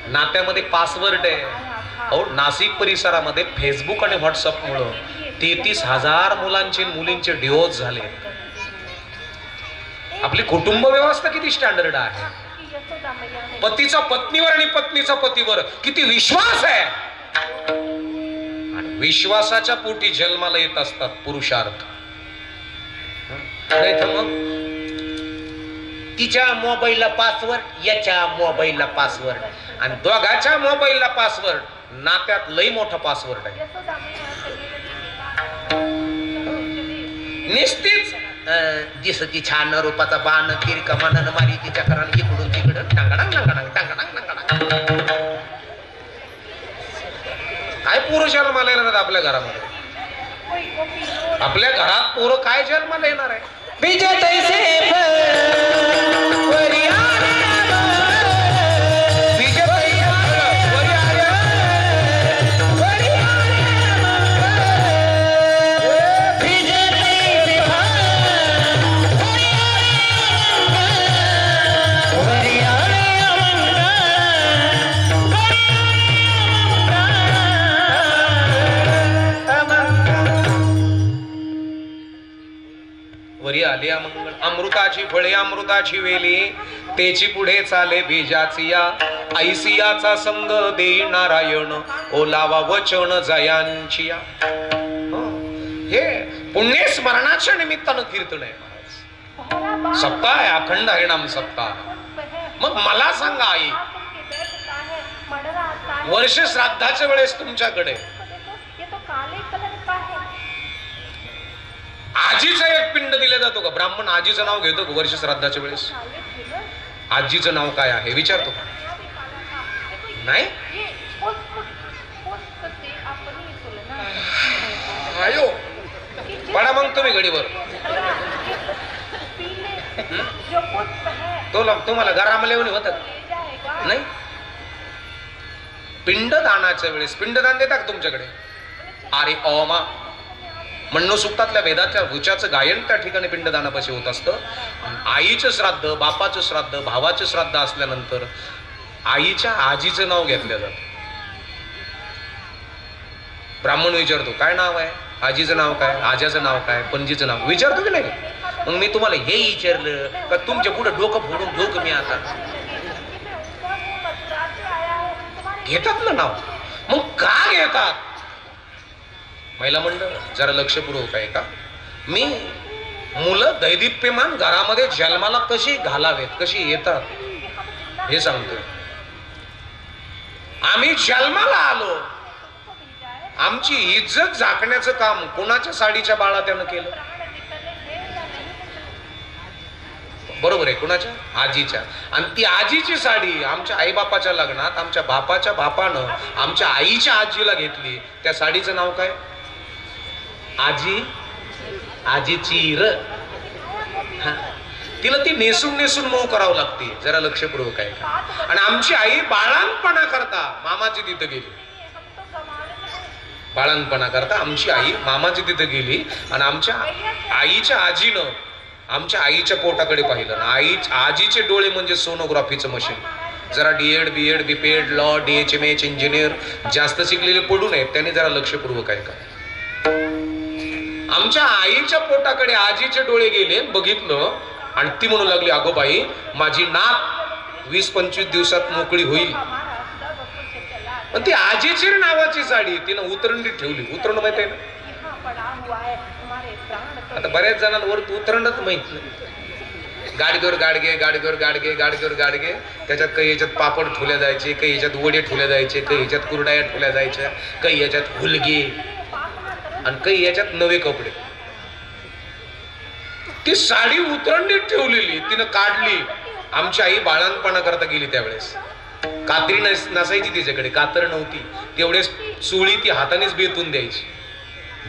S3: नात्यामध्ये पासवर्ड आहे. अहो, नाशिक परिसरामध्ये फेसबुक आणि व्हॉट्सअप मुळे 33,000 मुलांचे मुलींचे डिवोर्स झाले. आपली कुटुंब व्यवस्था किती स्टँडर्ड आहे. पतीचा पत्नीवर आणि पत्नीचा पतीवर किती विश्वास आहे. आणि विश्वासाच्या पोटी जन्माला येत असतात पुरुषार्थ. नाही तर मग
S4: तिच्या मोबाईलला पासवर्ड, याच्या मोबाईलला पासवर्ड
S3: आणि दोघाच्या मोबाईलला पासवर्ड. नात्यात लई मोठा पासवर्ड आहे. निश्चित
S4: दिसती छान रूपाचा बाण, तिरका मानन मारी तिच्या करण इकडून तिकडं टांगडांग टांगडांग टांगडांग टांगडांग.
S3: काय पोरं जन्माला येणार आहेत आपल्या घरामध्ये? आपल्या घरात पोरं काय जन्माला येणार आहे? वरी आली अमंगळ. अमृताची फळे अमृताची वेली, तेची पुढे चाले बीजाची या. ऐसियाचा संग देई नारायण, ओलावा वचन जयांची या. हे पुण्य स्मरणाच्या निमित्तानं कीर्तन आहे महाराज. सप्ताह आहे, अखंड हरिनाम सप्ताह. मग मला सांगा आई, वर्ष श्राद्धाच्या वेळेस तुमच्याकडे आजीचा एक पिंड दिला जातो का? ब्राह्मण आजीचं नाव घेतो का वर्ष श्राद्धाच्या वेळेस? आजीचं नाव काय आहे विचारतो का? नाही. आयो पडा मग तुम्ही घडीवर. तुम्हाला घरामध्ये येऊन होत नाही? पिंडदानाच्या वेळेस पिंडदान देता का तुमच्याकडे? अरे ओमा म्हणणं सुक्तातल्या वेदाच्या वृचाचं गायन त्या ठिकाणी पिंडदानापाशी होत असतं. आईचं श्राद्ध, बापाचं श्राद्ध, भावाचं श्राद्ध असल्यानंतर आईच्या आजीचं नाव घेतलं जातं. ब्राह्मण विचारतो काय नाव आहे? आजीचं नाव काय? आज्याचं नाव काय? पणजीचं नाव विचारतो की नाही? मग मी तुम्हाला हे विचारलं का तुमच्या पुढे डोकं फोडून डोकं मी आता घेतात ना नाव. मग का घेतात? महिला मंडळ जरा लक्षपूर्वक आहे का? मी मुलं दैदिप्यमान घरामध्ये जन्माला कशी घालावेत, कशी येतात हे सांगतोय. आम्ही जन्माला आलो, आमची इज्जत झाकण्याचं काम कोणाच्या साडीच्या बाळा त्यानं केलं? बरोबर आहे, कोणाच्या? आजीच्या. आणि ती आजीची साडी आमच्या आईबापाच्या लग्नात आमच्या बापाच्या बापानं आमच्या आईच्या आजीला घेतली. त्या साडीचं नाव काय? आजी, आजीची र. तिला ती नेसून नेसून मऊ करावं लागते. जरा लक्षपूर्वक आहे का? आणि आमची आई बाळांपणा करता मामाची तिथं गेली. बाळांपणा करता आमची आई मामाची तिथं गेली आणि आमच्या आईच्या आजीनं आमच्या आईच्या पोटाकडे पाहिलं ना. आजीचे डोळे म्हणजे सोनोग्राफीचं मशीन. जरा DEd BEd BPEd law DHMH engineer जास्त शिकलेले पडू नयेत, त्यांनी जरा लक्षपूर्वक आहे का? आमच्या आईच्या पोटाकडे आजीचे डोळे गेले, बघितलं आणि ती म्हणू लागली, अगो बाई माझी नाक 20-25 दिवसात मोकळी होईल. पण ती आजीची नावाची साडी तिनं उतरंडीत ठेवली. उतरण माहित आहे ना? आता बऱ्याच जणांवर उतरणच माहित नाही. गाडीवर गाडगे, गाडीवर गाडगे, गाडीवर गाडगे. त्याच्यात काही याच्यात पापड ठेवल्या जायचे, काही याच्यात वडे ठेवल्या जायचे, काही याच्यात कुरड्या ठेवल्या जायच्या, काही याच्यात हुलगे आणि काही याच्यात नवे कपडे. ती साडी उतरणीत ठेवलेली तिनं काढली. आमची आई बाळांपणा करता गेली त्यावेळेस. कात्री नसायची तिच्याकडे, कातर नव्हती. तेवढेच सुळी ती हातानेच बेतून द्यायची.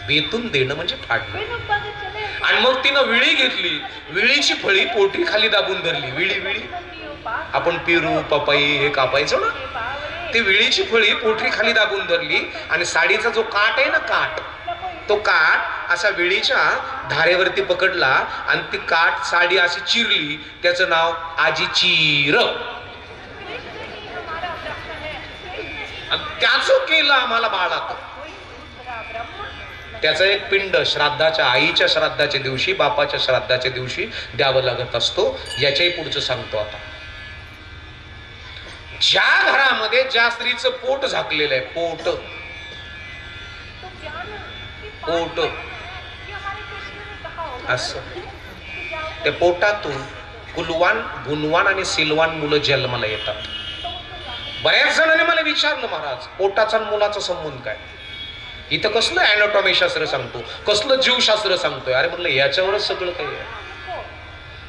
S3: बेतून देणं म्हणजे फाडणं. आणि मग तिनं विळी घेतली, विळीची फळी पोटरी खाली दाबून धरली. विळी आपण पेरू पपई हे कापायचो ना, ती विळीची फळी पोटरी खाली दाबून धरली आणि साडीचा जो काठ आहे ना, काठ, तो काठ असा विळीच्या धारेवरती पकडला आणि ती काठ साडी अशी चिरली. त्याचं नाव आजी चीर. त्याचं केलं आम्हाला बाळात. त्याचा एक पिंड श्राद्धाच्या, आईच्या श्राद्धाच्या दिवशी, बापाच्या श्राद्धाच्या दिवशी द्यावं लागत असतो. याच्याही पुढचं सांगतो आता. ज्या घरामध्ये ज्या स्त्रीचं पोट झाकलेलं आहे, पोट पोट असं, त्या पोटातून कुलवान, गुणवान आणि सिलवान मुलं जन्माला येतात. बऱ्याच जणांनी मला विचारलं, महाराज पोटाचा आणि मुलाचा संबंध काय? इथं कसलं अॅनाटॉमी शास्त्र सांगतो, कसलं जीवशास्त्र सांगतोय? अरे म्हटलं याच्यावरच सगळं काही आहे.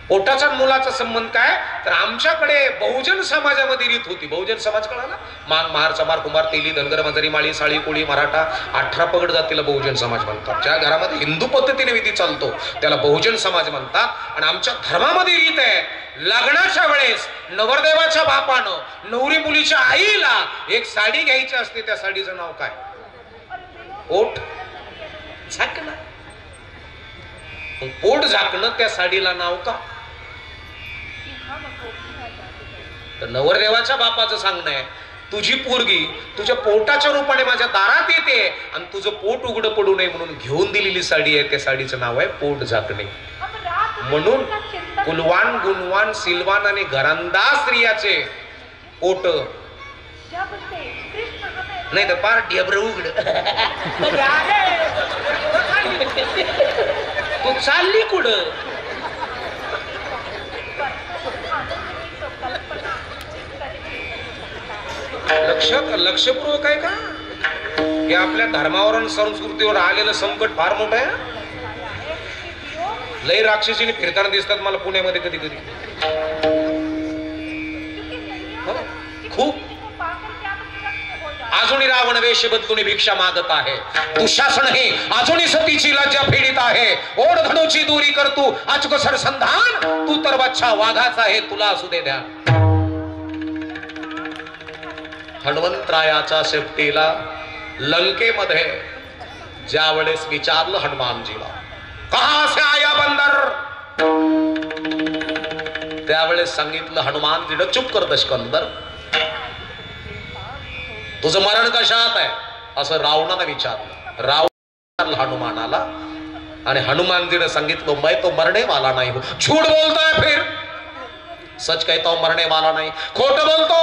S3: पोटाचा आणि मुलाचा संबंध काय? तर आमच्याकडे बहुजन समाजामध्ये रीत होती. बहुजन समाज कळाला? मान, महार, चमार, कुंभार, तेली, धनगर, मंजरी, माळी, साळी, कोळी, मराठा, 18 पगड जातीला बहुजन समाज म्हणतात. ज्या घरामध्ये हिंदू पद्धतीने विधी चालतो त्याला बहुजन समाज म्हणतात. आणि आमच्या धर्मामध्ये रीत आहे, लग्नाच्या वेळेस नवरदेवाच्या बापानं नवरी मुलीच्या आईला एक साडी घ्यायची असते. त्या साडीचं नाव काय? पोट झाकणं. पोट झाकणं त्या साडीला नाव का? तर नवरदेवाच्या बापाचं सांगणं आहे, तुझी पोरगी तुझ्या पोटाच्या रूपाने माझ्या दारात येते आणि तुझं पोट उघडं पडू नये म्हणून घेऊन दिलेली साडी आहे. त्या साडीचं नाव आहे पोट झाकणे. म्हणून कुलवान, गुणवान, सिलवान आणि घरांदाज स्त्रियाचे पोट नाही तर पार ढेबर उघड. तू चालली कुठं? लक्षपूर्वक आहे का? हे आपल्या धर्मावर आणि संस्कृतीवर आलेलं संकट फार मोठं आहे. लय राक्षसीने फिरताना दिसतात मला पुण्यामध्ये कधी कधी. खूप अजूनही रावण वेश बदलून भिक्षा मागत आहे. दुःशासन हे अजूनही सतीची लज्जा फेडीत आहे. ओढ धनुची दूरी करतू अचकसर संधान, तू तर बच्चा वाघाचा आहे, तुला असू दे द्या. हनुमंतरायाच्या शेपटीला लंकेमध्ये ज्या वेळेस विचारलं हनुमानजीला, कहा से आया बंदर, त्यावेळेस सांगितलं हनुमानजीनं, चुप कर दशकंदर, तुझं मरण कशात आहे असं रावणानं विचारलं. रावण हनुमानाला आणि हनुमानजीने सांगितलं, मैं तो मरने वाला नहीं हूं. झूठ बोलता है फिर? सच कहता हूं मरने वाला नहीं. खोटं बोलतो?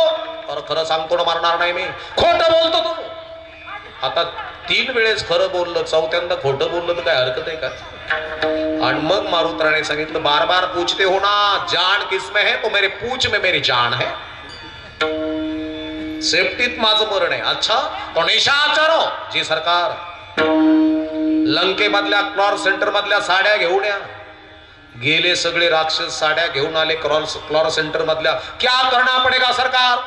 S3: तर खरं सांगतो ना मरणार नाही मी. खोटं बोलतो तू. आता 3 वेळेस खरं बोललं, चौथ्यांदा खोटं बोललं तर काय हरकत आहे का? आणि मग मारुतराणे सांगितलं, बार बार पूछते हो ना जान किसमें है, तो मेरे पूछ में मेरी जान है. सेफ्टीत माझं मरण आहे. अच्छा तो निशाचरो जी सरकार, लंकेमधल्या क्लॉर सेंटर मधल्या साड्या घेऊन या. गेले सगळे राक्षस साड्या घेऊन आले क्लॉर सेंटर मधल्या. क्या करना पडेगा सरकार?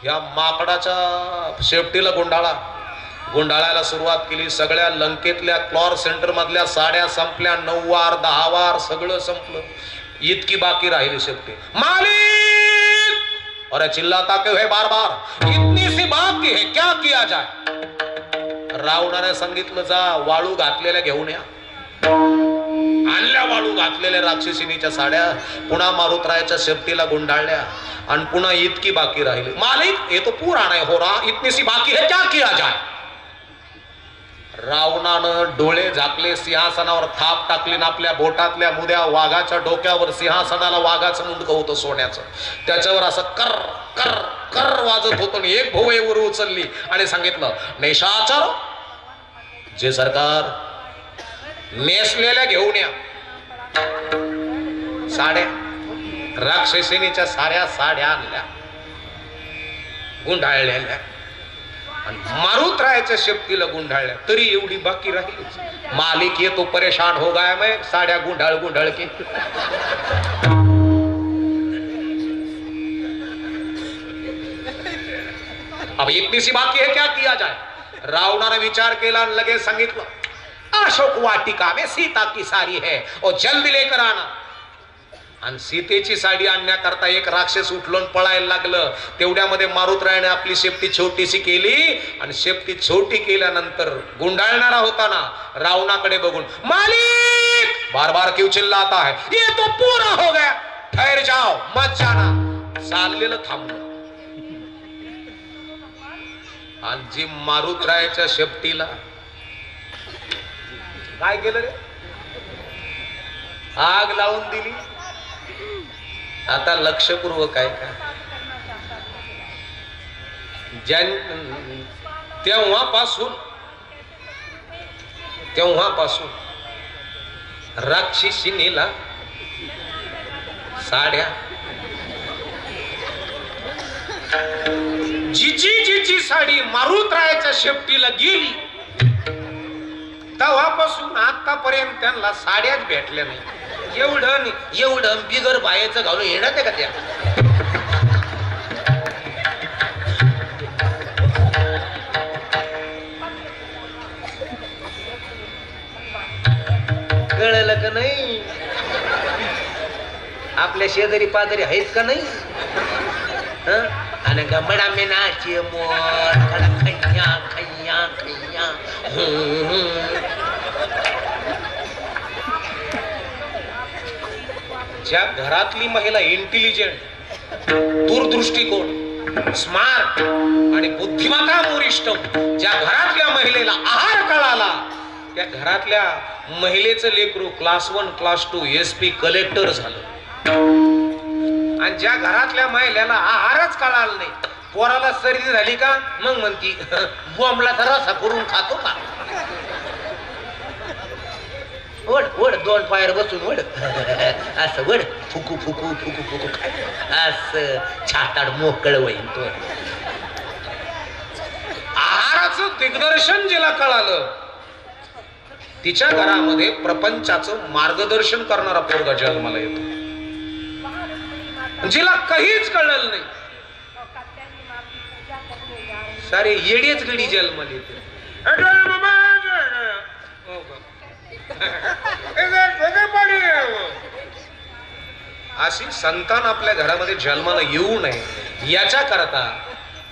S3: या माकडाच्या शेपटीला गुंडाळायला सुरुवात केली. सगळ्या लंकेतल्या क्लॉर सेंटर मधल्या साड्या संपल्या. 9 वार 10 वार सगळं संपलं. इतकी बाकी राहिली शेपटी. मालिक अरे चिल्लाता क्यों है बार बार, इतनी सी बाकी है, क्या किया जाए? रावणाने सांगितलं, जा वाळू घातलेल्या घेऊन या. आणल्या वाळू घातलेल्या राक्षसिनीच्या साड्या, पुन्हा मारुतरायाच्या शेपटीला गुंडाळल्या आणि पुन्हा इतकी बाकी राहिली. मालिक ये तो पूरा नहीं हो रहा, इतनी सी बाकी है, क्या किया जाए? रावणानं डोळे झाकले, सिंहासनावर थाप टाकली ना आपल्या बोटातल्या मुद्या वाघाच्या डोक्यावर. सिंहासनाला वाघाचं मुंडकं होतं सोन्याचं, त्याच्यावर असं कर कर कर वाजत होतं. एक भोवई वर उचलली आणि सांगितलं, निशाचर जे सरकार, नेसलेल्या घेऊन या साड्या. राक्षसिनीच्या साऱ्या साड्या आणल्या, गुंडाळलेल्या आणि मारुतरायाच्या शेपटीला गुंडाळल्या. तरी एवढी बाकी राहिली. मालिक ये तो परेशान हो गया मैं, साड्या गुंडाळ गुंडाळ के. अब इतनी सी बाकी है, क्या किया जाए? रावणाने विचार केला आणि लगेच सांगितलं, अशोक वाटिका में सीता की साडी है और जल्दी लेकर आना. आणि सीतेची साडी आणण्याकरता एक राक्षस उठलून पळायला लागलं. तेवढ्यामध्ये मारुतरायाने आपली शेपटी छोटीशी केली आणि शेपटी छोटी केल्यानंतर गुंडाळणारा होता ना, रावणाकडे बघून, मालिक बार बार क्यों चिल्लाता है, ये तो पूरा हो गया, ठहर जाओ मत जाना. चाललेलं थांबलं आणि जी मारुतरायाच्या शेपटीला काय केलं रे, आग लावून दिली. आता लक्षपूर्वक आहे का, तेव्हापासून राक्षसिनीला साड्या, जिची साडी मारुतरायाच्या शेपटीला गेली तेव्हापासून आतापर्यंत त्यांना साड्याच भेटल्या नाही. एवढं बिगर बायाचं घालून येणार का त्या? कळलं का नाही? आपल्या शेजारी पाजारी आहेत का नाही? आणि गमडा में नाचे मोर खैया खैया खैया. ज्या घरातली महिला इंटेलिजंट, दूरदृष्टिकोन, स्मार्ट आणि बुद्धिमत्ता मोरिष्ठ, ज्या घरातल्या महिलेला आहार कळाला, त्या घरातल्या महिलेचं लेकरू क्लास 1 क्लास 2 SP कलेक्टर झालं. आणि ज्या घरातल्या महिलेला आहारच कळाला नाही, पोराला सर्दी झाली का मग म्हणती बॉम्बला तर रसा करून खातो का. वड वड 2 पायर बसून वड असं वड फुकू फुकू फुकू फुकू असं छाताड मोकळ होईल. तो आहाराचं दिग्दर्शन जिला कळालं, तिच्या घरामध्ये प्रपंचाचं मार्गदर्शन करणारा पोरगा जन्माला येतो. जिला काहीच कळलं नाही, सारे येडेच गडी जन्माला येते. अशी संतान आपल्या घरामध्ये जन्माला येऊ नये याच्या करता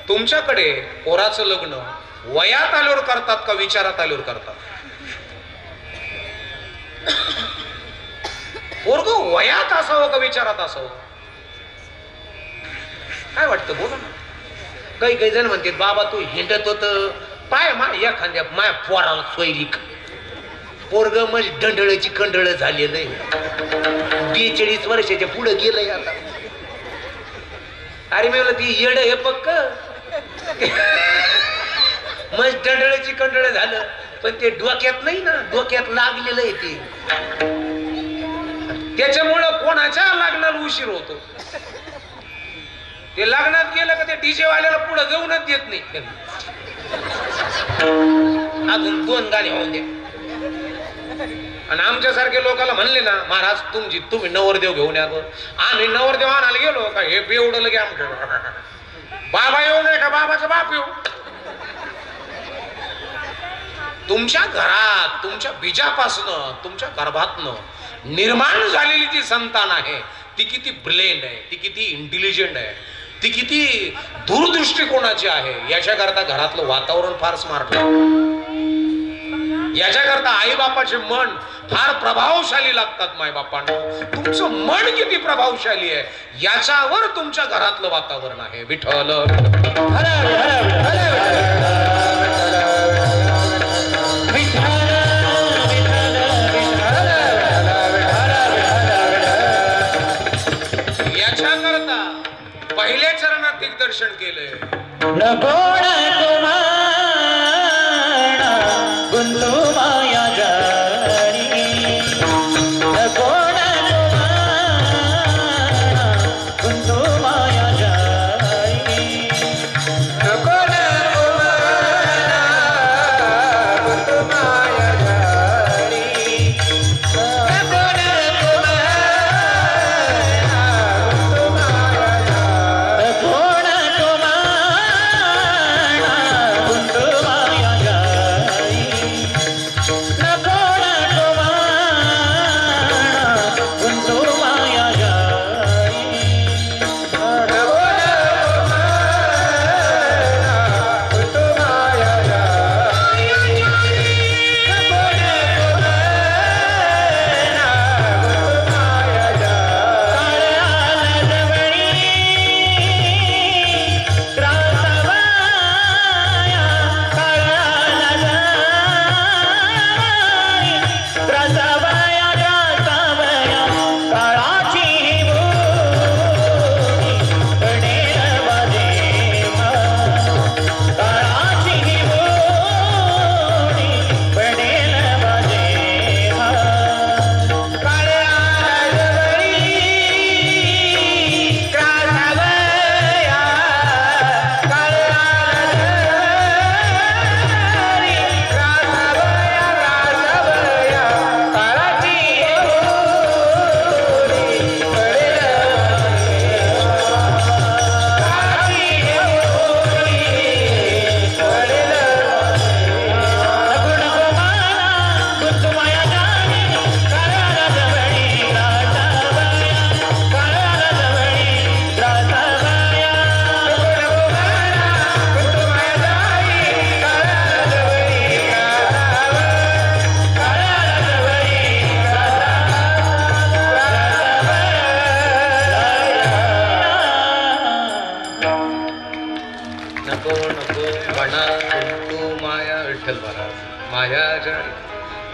S3: तुमच्याकडे पोराचं लग्न वयात आल्यावर करतात का विचारात आल्यावर करतात? पोरग वयात असावं का विचारात असावं? काय वाटतं बोला ना. काही जण म्हणते बाबा तू हिंडत होत पाय एखाद्या माया पोराला सोयली. पोरग मग डंडळची कंडळ झालेलं आहे, 42 वर्षाच्या पुढे गेलंय आता. अरे मी ती येड हे पक्क
S4: मस्त डंडळची कंडळ झालं, पण ते डोक्यात नाही ना, डोक्यात लागलेलं आहे ते.
S3: त्याच्यामुळं कोणाच्या लग्नाला उशीर होतो. ते लग्नात गेलं का ते डीजे वाल्याला पुढे जाऊनच देत नाही.
S4: अजून 2 गाणी होऊन द्या.
S3: आणि आमच्यासारखे लोकांना म्हणले ना, महाराज तुम्ही नवरदेव घेऊन या. आम्ही नवरदेव आणायला गेलो का हे बेवडं लगे आमच्या बाबा येऊ नये का बाबाचा बाप येऊ. तुमच्या घरात तुमच्या बीजापासनं तुमच्या गर्भातनं निर्माण झालेली जी संतान आहे ती किती ब्रिलियंट आहे, ती किती इंटेलिजंट आहे, ती किती दूरदृष्टिकोनाची आहे. याच्याकरता घरातलं वातावरण फार स्मार्ट आहे. याच्याकरता आई बापाचे मन फार प्रभावशाली लागतात. मायबापांना तुमचं मन किती प्रभावशाली आहे याच्यावर तुमच्या घरातलं वातावरण आहे. विठ्ठल याच्याकरता पहिल्या चरणात दिग्दर्शन केलंय.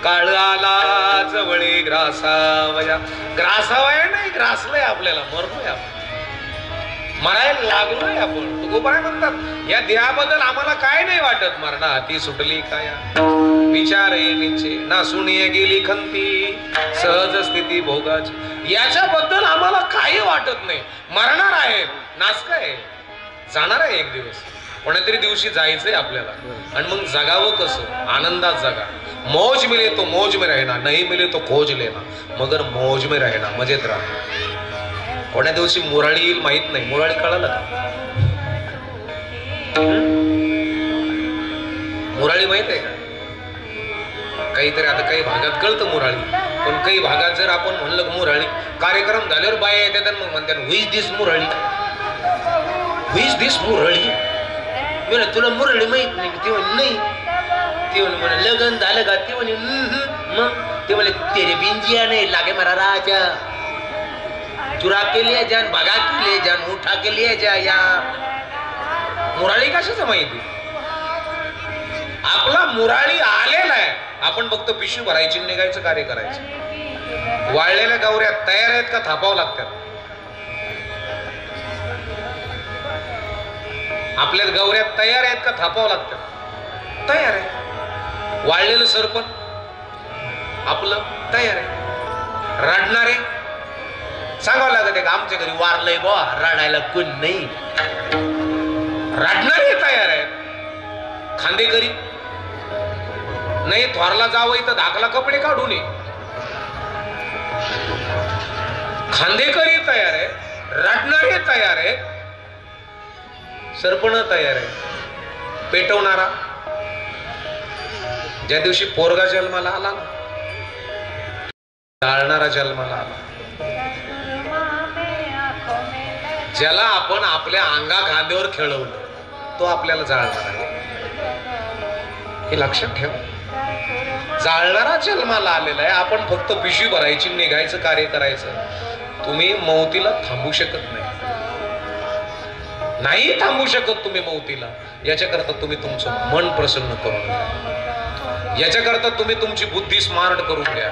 S3: काळ आला जवळी ग्रासावया. ग्रासावया नाही, ग्रासलंय आपल्याला, मरलोय आपण, मरायला लागलोय आपण. तुकोबाई म्हणतात या देहाबद्दल आम्हाला काय नाही वाटत. मरणा हाती सुटली काया विचार येण्याचे ना सुनिये गेली खंती सहज स्थिती भोगाची. याच्याबद्दल आम्हाला काही वाटत नाही. मरणार आहे, नाच काय जाणार आहे एक दिवस, कोणत्यातरी दिवशी जायचंय आपल्याला. आणि मग जगावं कसं, आनंदात जगा. मौज मिले तो मौज में रहना, नहीं मिले तो खोज लेना, मगर मौज में रहना, मजेत राहा. कोण्या दिवशी मुराळी येईल माहित नाही. मुराळी कळालं का? मुराळी माहित आहे का? काहीतरी आता काही भागात कळतं मुराळी, पण काही भागात जर आपण म्हणलं मुराळी कार्यक्रम झाल्यावर बाया येतात आणि मग म्हणतात हुई दिस मुराळी, हुई दिस मुराळी. मी तुला मुरळी माहित नाही? ते म्हणे नाही. ते म्हणे लग्न झालं का? ते म्हणे मग ते म्हणे तेरे बिंजिया नाही लागे मारा राजा, चुरा के लिए जान, भगा के लिए जान, उठा के लिए जा. या मुराळी कशाचं माहिती? आपला मुराळी आलेला आहे, आपण फक्त पिशवी भरायची, निघायचं कार्य करायचं. वाळलेल्या गवऱ्या तयार आहेत का थापावं लागतात? आपल्या गवऱ्या तयार आहेत का थापावं लागतात? तयार आहे. वाळलेलं सरपण आपलं तयार आहे. रडणारे सांगावं लागत आहे का आमच्या घरी वारलंय बा, रडायला कोण नाही. रडणारे तयार आहेत. खांदेकरी नाही, थोरला जावं इथं धाकला कपडे काढून ये. खांदेकरी तयार आहे, रडणारे तयार आहे, सरपण तयार आहे. पेटवणारा ज्या दिवशी पोरगा जन्माला आला ना, जाळणारा जन्माला आला. ज्याला आपण आपल्या अंगा खांद्यावर खेळवलं तो आपल्याला जाळणार आहे, हे लक्षात ठेवा. जाळणारा जन्माला आलेला आहे. आपण फक्त पिशवी भरायची, निघायचं, कार्य करायचं. तुम्ही मौतीला थांबू शकत नाही थांबू शकत तुम्ही मौतीला. याच्याकरता तुम्ही तुमचं मन प्रसन्न करून घ्या. याच्याकरता तुम्ही तुमची बुद्धी स्मार्ट करून घ्या.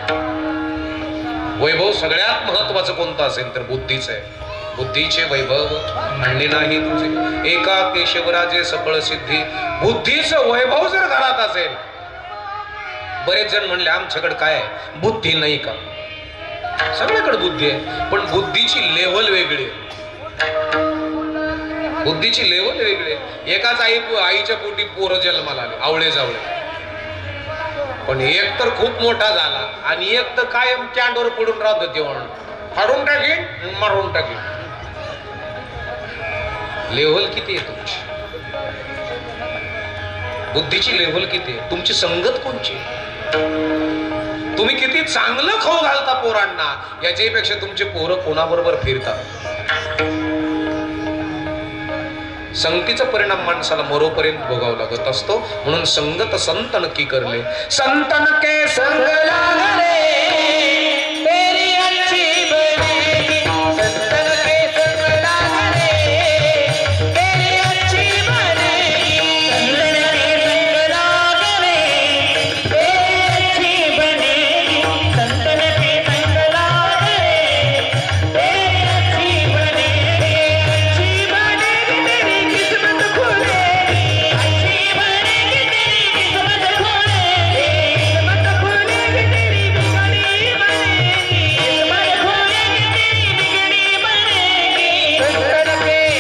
S3: वैभव सगळ्यात महत्वाचं कोणतं असेल तर बुद्धीच आहे. बुद्धीचे वैभव आणले नाही तुझे, एका केशवराजे सकळ सिद्धी. बुद्धीचं वैभव जर घरात असेल, बरेच जण म्हणले आमच्याकडे काय आहे, बुद्धी नाही का? सगळ्याकडे बुद्धी आहे, पण बुद्धीची लेवल वेगळी आहे. बुद्धीची लेवल वेगळी आहे. एकाच आईच्या पोटी पोरं जन्माला आले, आवळे जावळे. पण एक तर खूप मोठा झाला आणि एक तर कायम कॅन्डवर पडून राहतो. तेव्हा फाडून टाकीन, मारून टाकीन. लेवल किती आहे तुमची? बुद्धीची लेवल किती आहे? तुमची संगत कोणची? तुम्ही किती चांगलं खाऊ घालता पोरांना, याच्यापेक्षा तुमचे पोरं कोणाबरोबर फिरतात. संगतीचा परिणाम माणसाला मरोपर्यंत भोगावा लागत असतो. म्हणून संगत संत नक्की करले. संतन के संग लागले तेरी अच्छी बनेगी. संतन के संग लागले तेरी अच्छी बनेगी. संतन के संग लागले तेरी अच्छी बनेगी. संतन के संग लागले तेरी अच्छी बनेगी. अच्छी बनेगी तेरी किस्मत खुलेगी. अच्छी बनेगी तेरी किस्मत खुलेगी. किस्मत खुलेगी तेरी बिगड़ी बनेगी. किस्मत खुलेगी तेरी बिगड़ी बनेगी. संतन के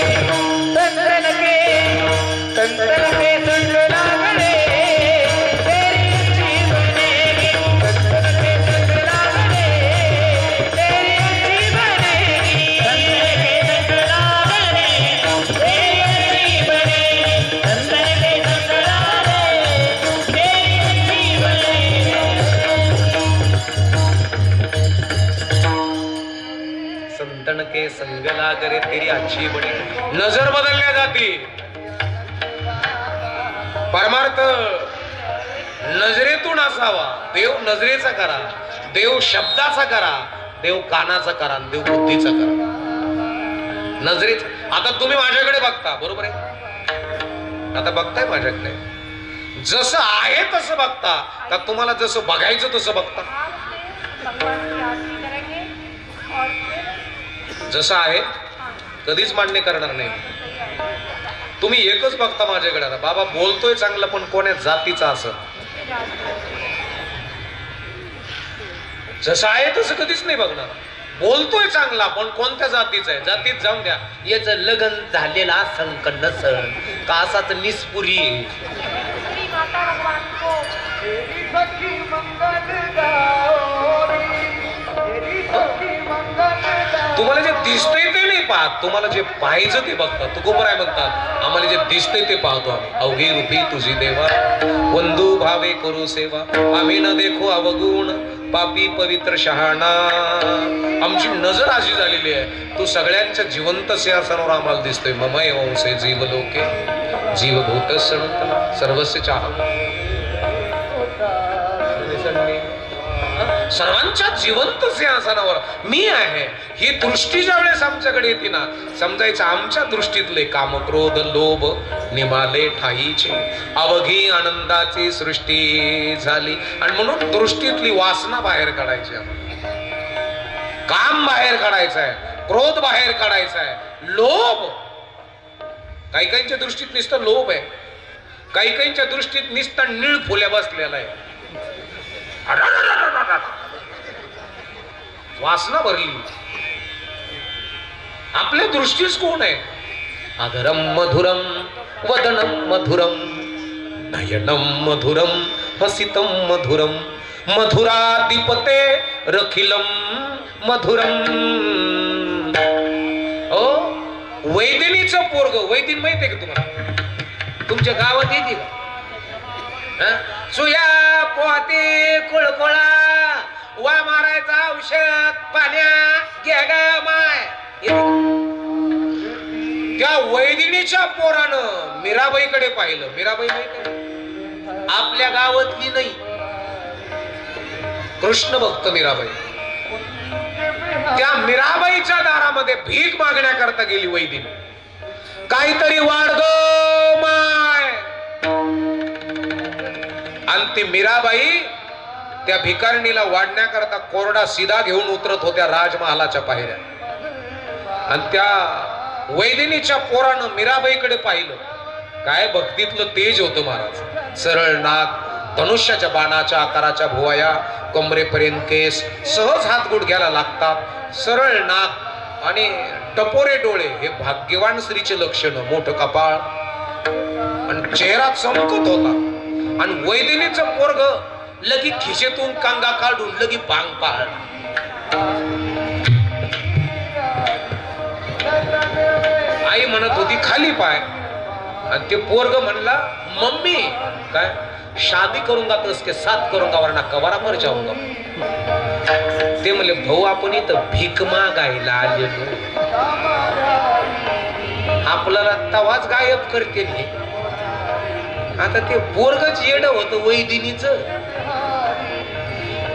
S3: संग लागले तेरी अच्छी बनेगी. संतन के संग लागले तेरी अच्छी बनेगी. संतन के संग लागले तेरी अच्छी बनेगी. संतन के संग लागले तेरी अच्छी बनेगी. संतन के संग लागले तेरी अच्छी बनेगी. नजर बदलल्या जाती. परमार्थ नजरेतून असावा. देव नजरेचा करा, देव शब्दाचा करा, देव कानाचा करा, देव बुद्धीचा करा. नजरेच. आता तुम्ही माझ्याकडे बघता, बरोबर आहे? आता बघताय माझ्याकडे, जसं आहे तसं बघता का तुम्हाला जसं बघायचं तसं बघता? जसं आहे कधीच मान्य करणार नाही. तुम्ही एकच बघता माझ्याकडे. आता बाबा बोलतोय चांगलं, पण कोण्या जातीचा असं? जसं आहे तसं कधीच नाही बघणार. बोलतोय चांगला, पण कोणत्या जातीचा आहे? जातीत जाऊन द्या. याच लग्न झालेला संक नसन का असाच निस्पुरी. तुम्हाला जे दिसतंय ते नाही पाहत, तुम्हाला जे पाहिजे ते बघतात. तुकोबराय म्हणतात, आम्हाला जे दिसतंय ते पाहतो आम्ही. अवघी रूपी तुझी देवा, वंदू भावे करू सेवा. आम्ही न देखो अवगुण, पापी पवित्र शहाणा. आमची नजर अशी झालेली आहे, तू सगळ्यांच्या जिवंत सिंहासनावर आम्हाला दिसतोय. ममय वंशे जीव लोके जीवभूत सणत सर्वस्य चाह. सर्वांच्या जिवंत सिंहासनावर मी आहे. ही दृष्टी ज्या वेळेस आमच्याकडे येते ना, समजायचं आमच्या दृष्टीतले काम क्रोध लोभ निमाले ठाईचे. अवघी आनंदाची सृष्टी झाली. आणि म्हणून दृष्टीतली वासना बाहेर काढायची. काम बाहेर काढायचं आहे, क्रोध बाहेर काढायचा आहे, लोभ. काही काहींच्या दृष्टीत नुसतं लोभ आहे. काही काहींच्या दृष्टीत निस्ता नीळ फुल्या बसलेला आहे, वासना भरली. आपल्या दृष्टीच कोण आहे? अधरम मधुरम वदनम मधुरम नयनम मधुरम हसितम मधुरम मधुराधिपते रखिलम मधुरम. ओ वैदिनीचं पोरग, वैदिन माहितीये का तुम्हाला? तुमच्या गावात येते का? सुया पोते कुळकुळा वा मारायचा औषध पाण्या घ्या गा माय. त्या वैदिनीच्या पोरानं मीराबाईकडे पाहिलं. मीराबाई माहिती आपल्या गावातली नाही, कृष्ण भक्त मीराबाई. त्या मीराबाईच्या दारामध्ये भीक मागण्याकरता गेली वैदिनी. काहीतरी वाढ गो माय. आणि ती मीराबाई त्या भिकारणीला वाढण्याकरता कोरडा सीधा घेऊन उतरत होत्या राजमहालाच्या पायऱ्या. आणि त्या वैदिनीच्या पोरानं मीराबाईकडे पाहिलं. काय भक्तीतलं तेज होतं महाराज. सरळ नाक, धनुष्याच्या बाणाच्या आकाराच्या भुवया, कमरेपर्यंत केस, सहज हात गुडघ्याला लागतात, सरळ नाक आणि टपोरे डोळे. हे भाग्यवान स्त्रीचे लक्षण. मोठं कपाळ आणि चेहरा चमकत होता. आणि वैदिनीचं पोरग लगी खिशेतून कांगा काढून लगी भांग पाळ. आई म्हणत होती खाली पाय. आणि ते पोरग म्हणला मम्मी काय शादी करूंगा तो उसके साथ करूंगा वरना कवारा मर जाऊंगा. ते म्हणले भाऊ आपण इथं भीक मागायला आलेलो, आपल्याला तवाच गायब करते. आता ते पोरगच येड होत वैदिनीच.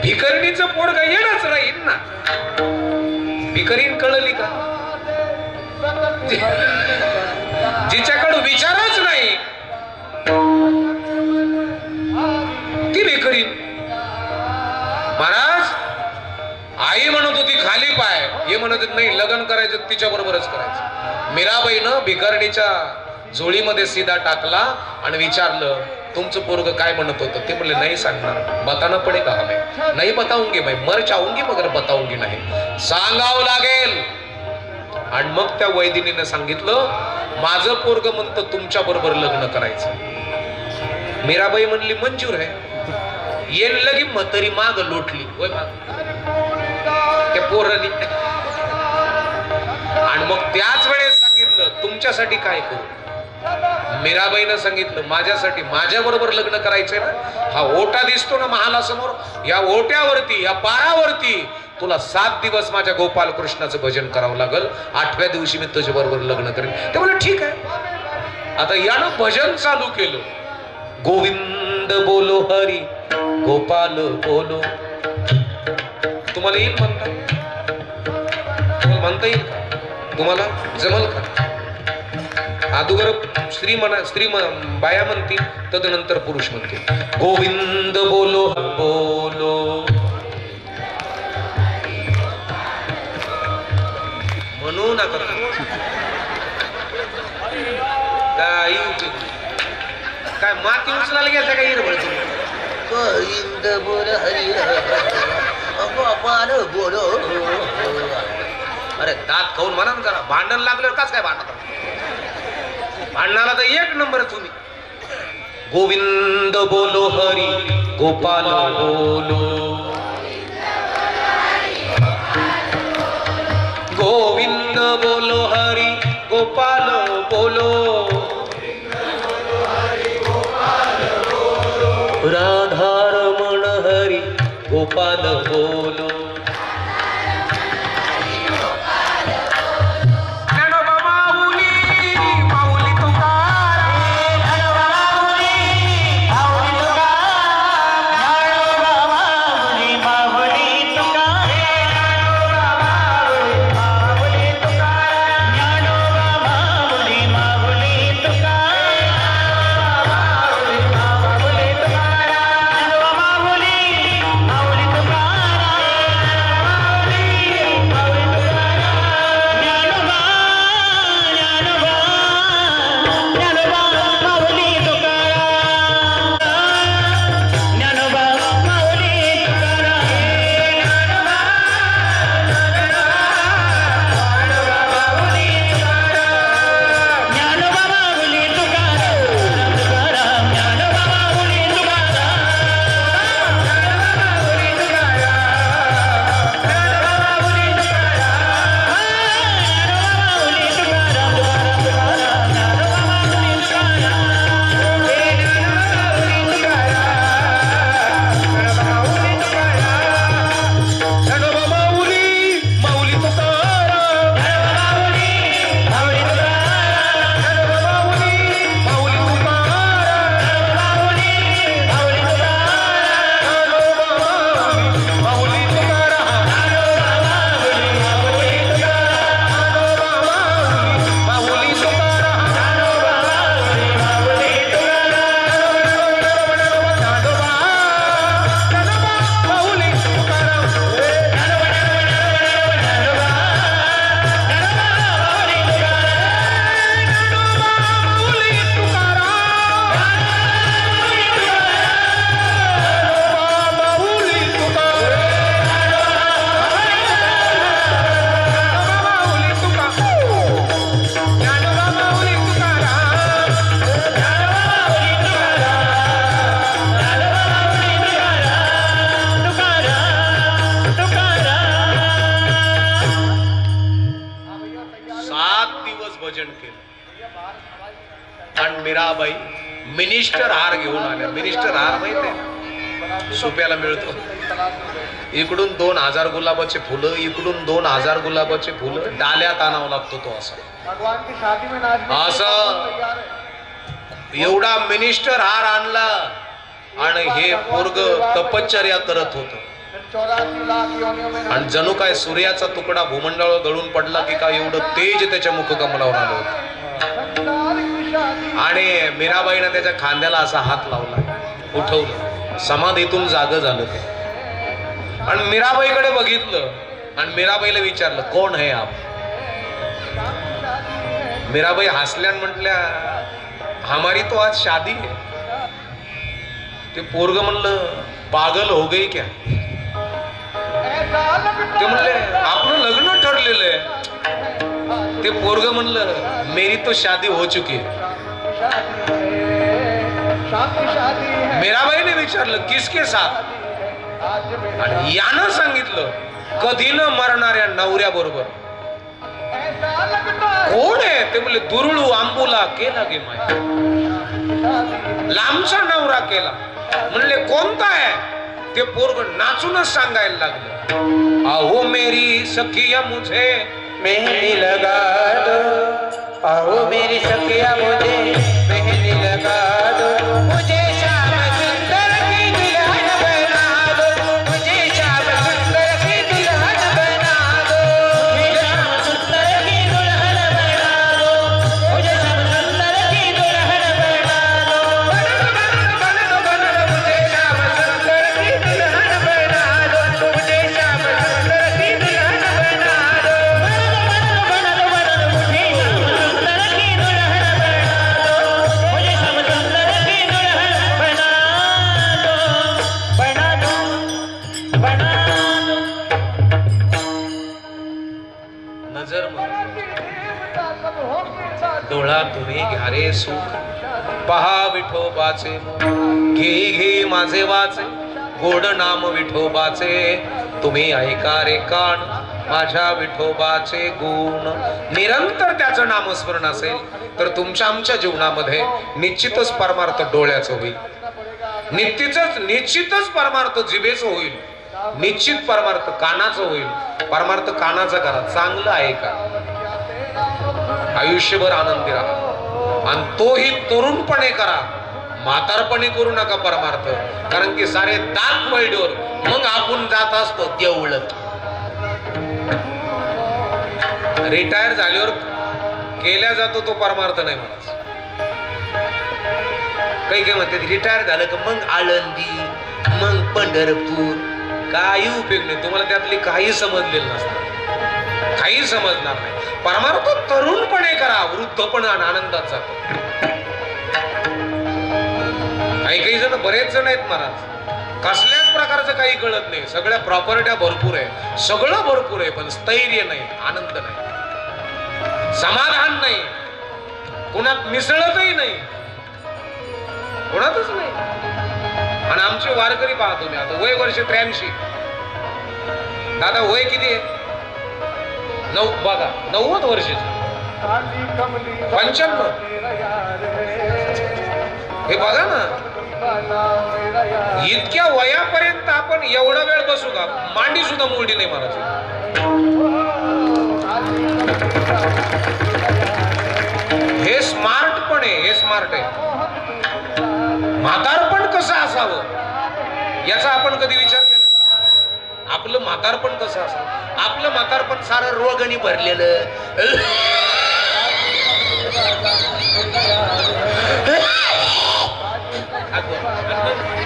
S3: भिकारणीचं पोरग येडच राहील ना. भिकारीन कळली का? जिच्याकडे विचारच नाही ती भिकारी. महाराज आई म्हणत होती खाली पाय, हे म्हणत नाही लग्न करायचं तिच्या बरोबरच करायचं. मीराबाईनं भिकारणीच्या झोळीमध्ये सीधा टाकला आणि विचारलं तुमचं पोरग काय म्हणत होतं? ते म्हणले नाही सांगणार, बताना पडेगा हमें. नाही बताऊंगी मैं, मर जाऊंगी मगर बताऊंगी नाही, सांगावं लागेल. आणि मग त्या वैदिनीने सांगितलं माझं पोरग म्हणतं तुमच्या बरोबर लग्न करायचं. मीराबाई म्हणली मंजूर आहे. येन लगी म्हातारी माग लोटली होय माग त्या पोरांनी. आणि मग त्याच वेळेस सांगितलं तुमच्यासाठी काय करू? मीराबाईनं सांगितलं माझ्यासाठी माझ्या बरोबर लग्न करायचंय ना. हा ओटा दिसतो ना महालासमोर, या ओट्यावरती या पारावरती तुला 7 दिवस माझ्या गोपाल कृष्णाचं भजन करावं लागल. 8व्या दिवशी मी तुझ्या बरोबर लग्न करेन. ते म्हणले ठीक आहे. आता यानं भजन चालू केलं. गोविंद बोलो हरी गोपाल बोलो. तुम्हाला येईल म्हणता? तुम्हाला म्हणता येईल का? तुम्हाला जमल का? अगोदर स्त्री बाया म्हणतील, तदनंतर पुरुष म्हणतील. गोविंद बोलो बोलो म्हणू नका. काय माती उचलायला गेलता का? हिरबळ
S4: गोविंद बोल हरी गोपाल बोलो.
S3: अरे दात खाऊन म्हणा ना जरा. भांडण लागल्यावर काच काय भांडत? भांडणाला तर एक नंबर तुम्ही. गोविंद बोलो हरी गोपाल बोलो. गोविंद बोलो हरी गोपाल बोलो. राधारमण हरी गोपाल बोलो. भजन केलं. आणि मीराबाई मिनिस्टर हार घेऊन आल्या. मिनिस्टर हार माहित आहे सुप्याला मिळतो. इकडून 2000 गुलाबाचे फुलं, इकडून 2000 गुलाबाचे फुलं, डाल्यात आणावं लागतो तो असा. एवढा मिनिस्टर हार आणला आणि हे पोरग तपश्चर्या करत होत. आणि जणू काय सूर्याचा तुकडा भूमंडळ गळून पडला की काय एवढं तेज त्याच्या मुखकमलावर आलं होतं. आणि मीराबाईनं त्याच्या खांद्याला असा हात लावला, उठवलं, समाधीतून जाग झालं ते. आणि मीराबाईकडे बघितलं आणि मीराबाईला विचारलं, कोण आहे आप? मीराबाई हसल्यान म्हटल्या, हमारी तो आज शादी है. ते पोरग म्हणलं, पागल हो गई क्या? ते म्हणले, आपलं लग्न ठरलेलं आहे. ते पोरग म्हणलं, मेरी तो शादी हो चुकी है. मीराबाईने विचारलं, किसके साथ? आणि यानं सांगितलं, कधी न मरणाऱ्या नवऱ्या बरोबर. कोण आहे? ते म्हणले, दुरुळू आंबुला केला गे माय. लांबचा नवरा केला. म्हणले, कोणता आहे? ते पोरग नाचूनच सांगायला लागलं, अहो मेरी सखिया मुझे
S2: मेहंदी लगा दो, आओ मेरी सखिया मुझे मेहंदी लगा दो, मुझे श्याम सुंदर की दुल्हन बना दो, मुझे श्याम सुंदर की दुल्हन बना दो, मुझे श्याम सुंदर की दुल्हन बना दो, मुझे श्याम सुंदर की दुल्हन बना दो, मुझे श्याम सुंदर की दुल्हन बना दो, मुझे श्याम सुंदर की दुल्हन बना दो.
S3: नजर डोळा तुम्ही घ्या रे सुख, पहा विठोबाचे घे घे माझे वाचे, गोड नाम विठोबाचे. तुम्ही ऐका रे कान माझ्या विठोबाचे गुण. निरंतर त्याचं नामस्मरण असेल तर तुमच्या आमच्या जीवनामध्ये निश्चितच परमार्थ डोळ्याचं होईल, निश्चितच परमार्थ जिभेचं होईल, निश्चित परमार्थ कानाचं होईल. परमार्थ कानाचा करा, चांगलं आहे का, आयुष्यभर आनंदी राहा. आणि तोही तरुणपणे करा, म्हातारपणे करू नका परमार्थ. कारण की सारे दात पडल्यावर मग आपण जात असतो देवळत. रिटायर झाल्यावर केल्या जातो तो परमार्थ नाही म्हणत. काही काही म्हणते रिटायर झालं का मग आळंदी, मग पंढरपूर. काही उपयोग नाही, तुम्हाला त्यातली काही समजलेलं नसतं, काही समजणार नाही. परमार्थ तरुणपणे करा, वृद्धपण आनंदात जातो. काही जण, बरेच जण आहेत महाराज, कसल्याच प्रकारचं काही कळत नाही, सगळ्या प्रॉपर्ट्या भरपूर आहे, सगळं भरपूर आहे, पण स्थैर्य नाही, आनंद नाही, समाधान नाही, कुणात मिसळतही नाही, कुणातच नाही. आणि आमचे वारकरी पाहतो मी आता, वय वर्ष 83. दादा वय किती आहे? 9 बघा, 90 वर्षाचे, 95. हे बघा ना, इतक्या वयापर्यंत आपण एवढा वेळ बसू का? मांडी सुद्धा मोडी नाही मारायची. हे स्मार्टपण आहे, हे स्मार्ट आहे. म्हातारपण कसं असावं याचा आपण कधी विचार केला? आपलं म्हातारपण कसं असावं? आपलं म्हातारपण सारं रोगाने भरलेलं,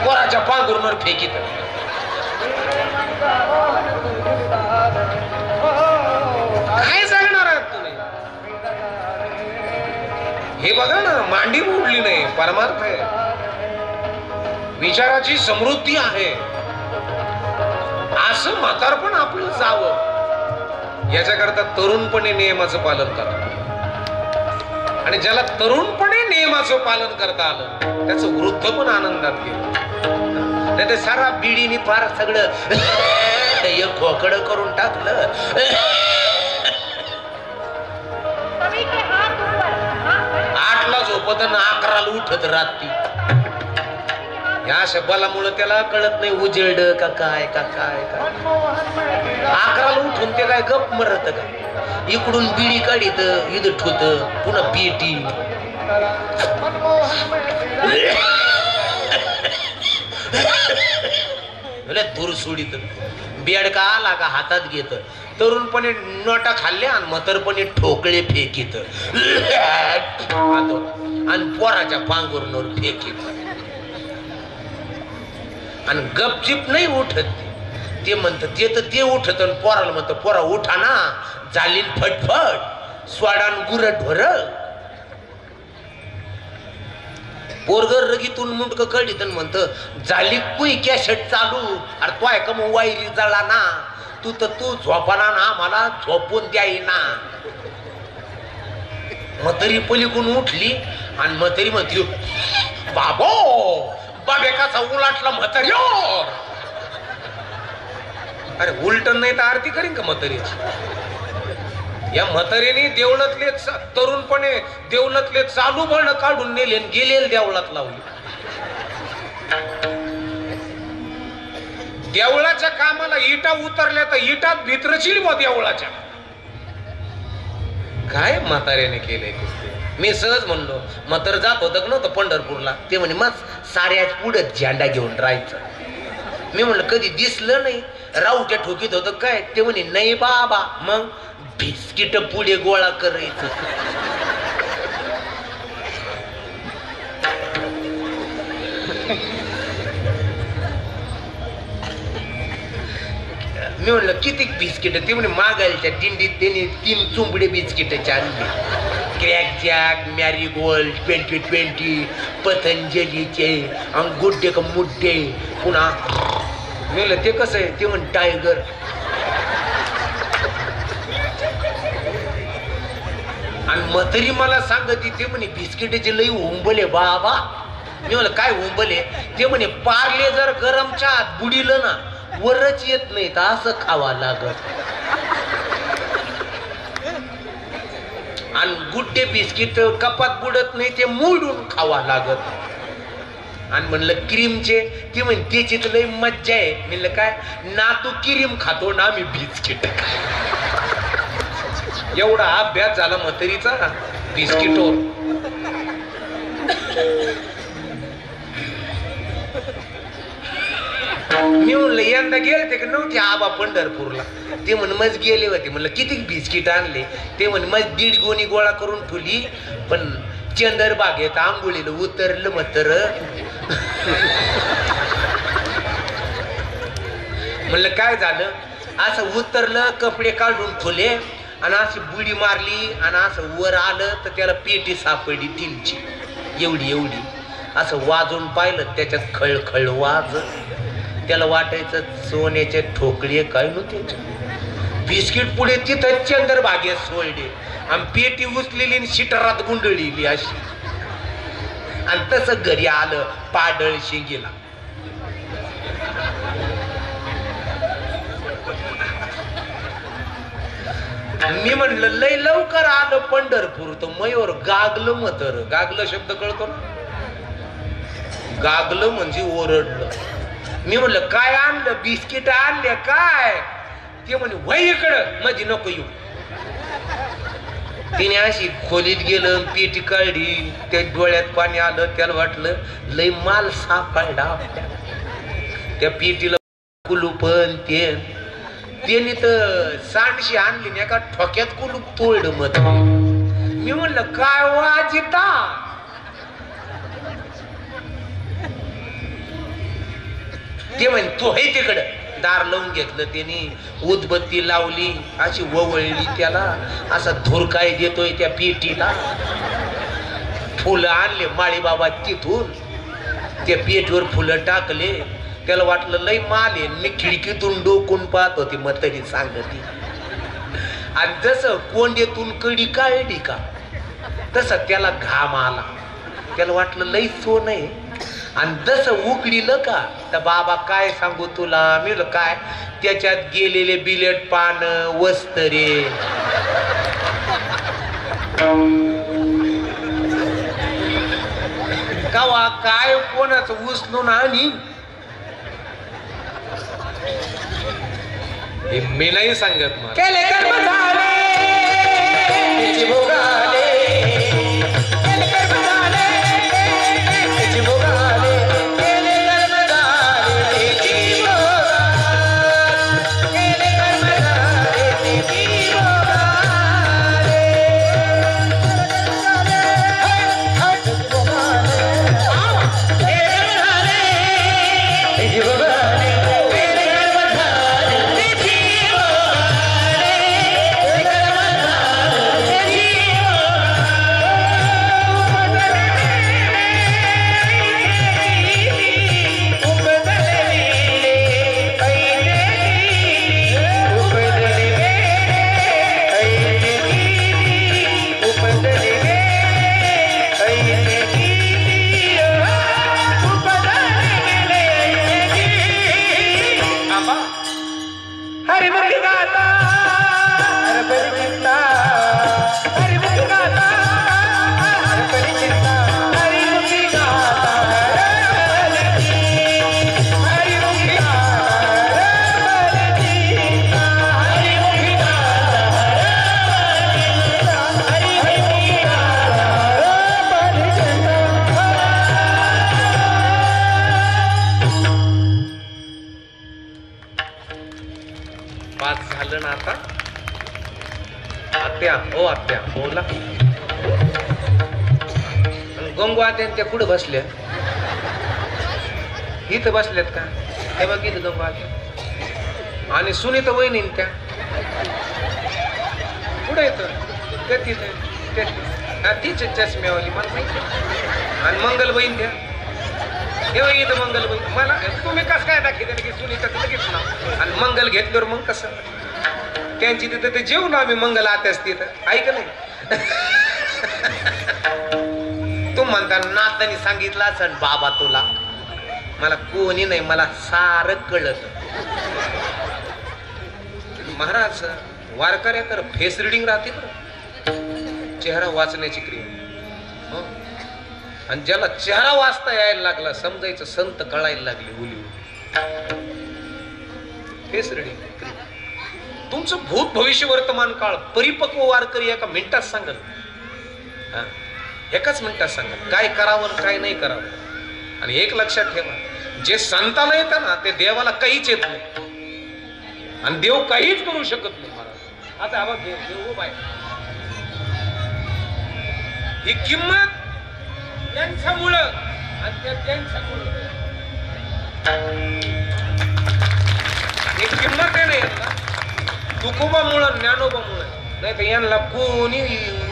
S3: कोराच्या पांघरूनवर फेकीत. काय सांगणार आहात तुम्ही? हे बघा ना, मांडी मोडली नाही, परमार्थ आहे, विचाराची समृद्धी आहे. असं म्हातारपण आपलं जावं याच्याकरता तरुणपणे नियमाचं पालन करा. आणि ज्याला तरुणपणे नियमाचं पालन करता आलं त्याचं वृद्ध पण आनंदात गेलं. नाही तर सारा बिडीने फार सगळं एक खोकडं करून टाकलं.
S4: झोपत आणि 11ला उठत रात्री. या अशा बलामुळं त्याला कळत नाही उजेड का काय का काय का. 11ला उठून ते काय गप मरत का. इकडून बिडी काढीत इथं ठोत पुन्हा पेटी. दूर सोडीत बेडका आला का हातात घेत. तरुणपणे नोटा खाल्ल्या आणि म्हातारपणे ठोकळे फेकीत आणि पोराच्या पांघरूनवर फेकीत. आणि गपचिप नाही उठत ते म्हणत ते तर ते उठत आणि पोराला म्हणत पोरा उठा ना झाली फटफट स्वाडान गुर ढोर. पोरगर रगीतून मुंडक कडीत म्हणत झाली कुई कॅशेट चालू. अरे तो आहे का मग वायरी जळला ना तू तर तू झोपाना ना मला झोपून द्याई ना. म्हातारी पलीकडून उठली आणि म्हातारी म्हणते बाबो बाबेकाचा उलाटला म्हातारी. अरे उलट नाही तर आरती करीन का म्हातारी. या म्हातारीने देवळातले तरुणपणे देवळातले चालू बळण काढून नेले आणि गेलेले देवळात लावले. देवळाच्या कामाला इटा उतरल्या तर इटात भित्रशील व देवळाच्या. काय म्हाताऱ्याने केलंय. मी सहज म्हणलो म्हातार जात होतं नव्हतं पंढरपूरला. ते म्हणे मग साऱ्याच पुढे झेंडा घेऊन राहायचं. मी म्हणलं कधी दिसलं नाही राऊच्या ठोकीत होतं काय. ते म्हणे नाही बाबा. मग बिस्किट पुढे गोळा करायचं. मी म्हणलं किती बिस्किट. ते म्हणे मागायच्या दिंडीत त्यांनी 3 चुंबडे बिस्किटाचे आणले. क्रॅक जॅक मॅरीगोल्ड 2020 पतंजलीचे आणि गुड्डे का मुड्डे. पुन्हा मी म्हणलं ते कसं आहे. ते म्हणे टायगर. आणि म्हातारी मला सांगत ते म्हणे बिस्किटाचे लई उंबले बाबा. मी म्हणलं काय उंबले. ते म्हणे पार्ले जर गरम चहात बुडीलं ना वरच येत नाही तर असं खावा लागत. आणि गुड्डे बिस्किट कपात बुडत नाही ते मोडून खावा लागत. आणि म्हणलं क्रीमचे. ते म्हणे त्याची तर लई मज्जा आहे. म्हणलं काय ना तू क्रीम खातो ना मी बिस्किट. एवढा अभ्यास झाला म्हातारीचा बिस्किटवर. मी म्हणलं यंदा गेलते का नव्हते आबा पंढरपूरला. ते म्हण मज गेले होते. म्हणलं किती बिस्किट आणले. ते म्हणे मज 1.5 गोणी गोळा करून ठेवली. पण चंदर बागेत आंघोळीला उतरलं म्हातार. म्हणलं काय झालं. असं उतरलं कपडे काढून ठेवले आणि अशी बुडी मारली आणि असं वर आलं तर त्याला पेटी सापडली 3ची एवढी एवढी. असं वाजून पाहिलं त्याच्यात खळखळ वाज. त्याला वाटायचं सोन्याचे ठोकळे काय नव्हते. बिस्किट पुढे तिथं चंदर बागेत सोडले आणि पेटी उचलेली आणि शिटरात गुंडळली अशी. आणि तसं घरी आलं पाडळ शेंगीला. मी म्हणलं लय लवकर आलं पंढरपूर. तर मयूर गागलं म्हातार. गागलं शब्द कळतो ना. गागलं म्हणजे ओरडलं. मी म्हणलं काय आणलं. बिस्किट आणले काय. ते म्हणे वय इकडं माझी नको येऊ. तिने अशी खोलीत गेलं पेटी काढली. त्या डोळ्यात पाणी आलं. त्याला वाटलं लय माल सापडला. त्या पेटीला कुलूपन त्याने तर सांडशी आणली नाही का ठोक्यात कुलूप तोडलं मत. मी म्हणलं काय वाजिता. ते म्हणे तू हे तिकडं. दार लावून घेतलं त्याने. उदबत्ती लावली अशी ववळली त्याला. असा धुरकाय देतोय त्या पेटीला. फुलं आणले माळी बाबा तिथून. त्या पेटीवर फुलं टाकले. त्याला वाटलं लय माल आहे. मी खिडकीतून डोकून पाहत होती म्हातारी सांगती. आणि जसं कोंड्यातून कडी काढली का तसं त्याला घाम आला. त्याला वाटलं लय सोन आहे. आणि जसं उघडीलं का तर बाबा काय सांगू तुला. मी काय त्याच्यात गेलेले बिलेट पान वस्तरे. कावा काय कोणाचं उचलून आणि
S3: हे मी नाही सांगत मला.
S4: केले कर्म झाले त्याची भोगाले, केले कर्म झाले त्याची भोगाले, केले कर्म झाले त्याची भोगाले, केले कर्म झाले त्याची भोगाले, केले कर्म झाले त्याची भोगाले. हरिमुखी गाता हरपरी चिंता, हरिमुखी गाता हरपरी चिंता, हरिमुखी गाता हरपरी चिंता, हरिमुखी गाता हरपरी चिंता, हरिमुखी गाता हरपरी चिंता, पाच झालं ना आता. आत्या ओ आत्या बोला. गंगू आत्या त्या कुठं बसल्या? इथं बसल्यात का? हे बघ इथं गंगू आत्या आणि सुनीता वहिनी त्या कुठं येतं ते तिथे तीच चष्म्यावाली मला माहिती. आणि मंगल बहीण त्या हे बघ इथं मंगल बहीण. मला तुम्ही कसं काय दाखवते की सुनीता लगेच ना आणि मंगल घेतल्यावर मग कसं त्यांची तिथं ते जेवू ना आम्ही मंगल आत्याच तिथं ऐक नाही. तू म्हणता नातानी सांगितलं असं बाबा तुला, मला कोणी नाही मला सारं कळत. महाराज वारकऱ्याकर फेस रिडिंग राहते बरं, चेहरा वाचण्याची क्रिया. आणि ज्याला चेहरा वाचता यायला लागला समजायचं संत कळायला लागले उली. फेस रिडिंग तुमचं भूत भविष्य वर्तमान काळ परिपक्व वारकरी एका मिनिटात सांगल. एकाच मिनिटात सांगल काय करावं काय नाही करावं. आणि एक लक्षात ठेवा, जे संताला येतं ना ते देवाला काहीच येत नाही आणि देव काहीच करू शकत नाही. महाराज आता आवाज देव बाय ही किंमत त्यांच्यामुळं आणि त्यांच्यामुळं ही किंमत आहे नाही तुकोबामुळं ज्ञानोबामुळं, नाही तर यांना कोणी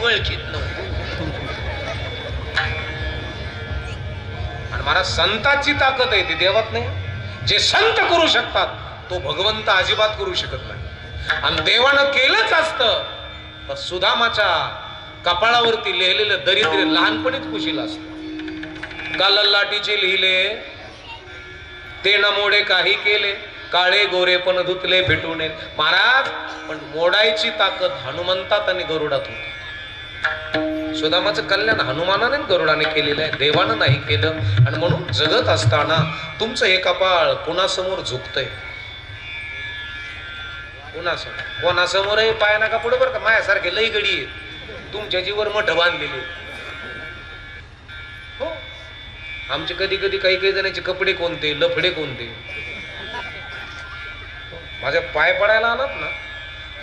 S4: ओळखीत नव्हतं. आणि महाराज संताची ताकद आहे ती देवात नाही. जे संत करू शकतात तो भगवंत अजिबात करू शकत नाही. आणि देवानं केलंच असतं तर सुदामाच्या कपाळावरती लिहिलेलं दरिद्र लहानपणीच कुशीला असतं. गालालाटीचे लिहिले ते न मोडे काही केले, काळे गोरे पण धुतले भेटून. महाराज पण मोडायची ताकद हनुमंतात आणि गरुडात होती. सुदामाचं कल्याण हनुमानाने गरुडाने केलेलं आहे, देवानं नाही केलं. आणि म्हणून जगत असताना तुमचं हे कपाळ कोणासमोर झुकतंय? कोणासमोर? कोणासमोर आहे पाय नका पुढे बरं का. माझ्यासारखे लई गडी आहे तुमच्या जीवर मठ बांधलेले. हो आमचे कधी कधी काही काही जणांचे कपडे कोणते लफडे कोणते. माझ्या पाय पडायला आलात ना,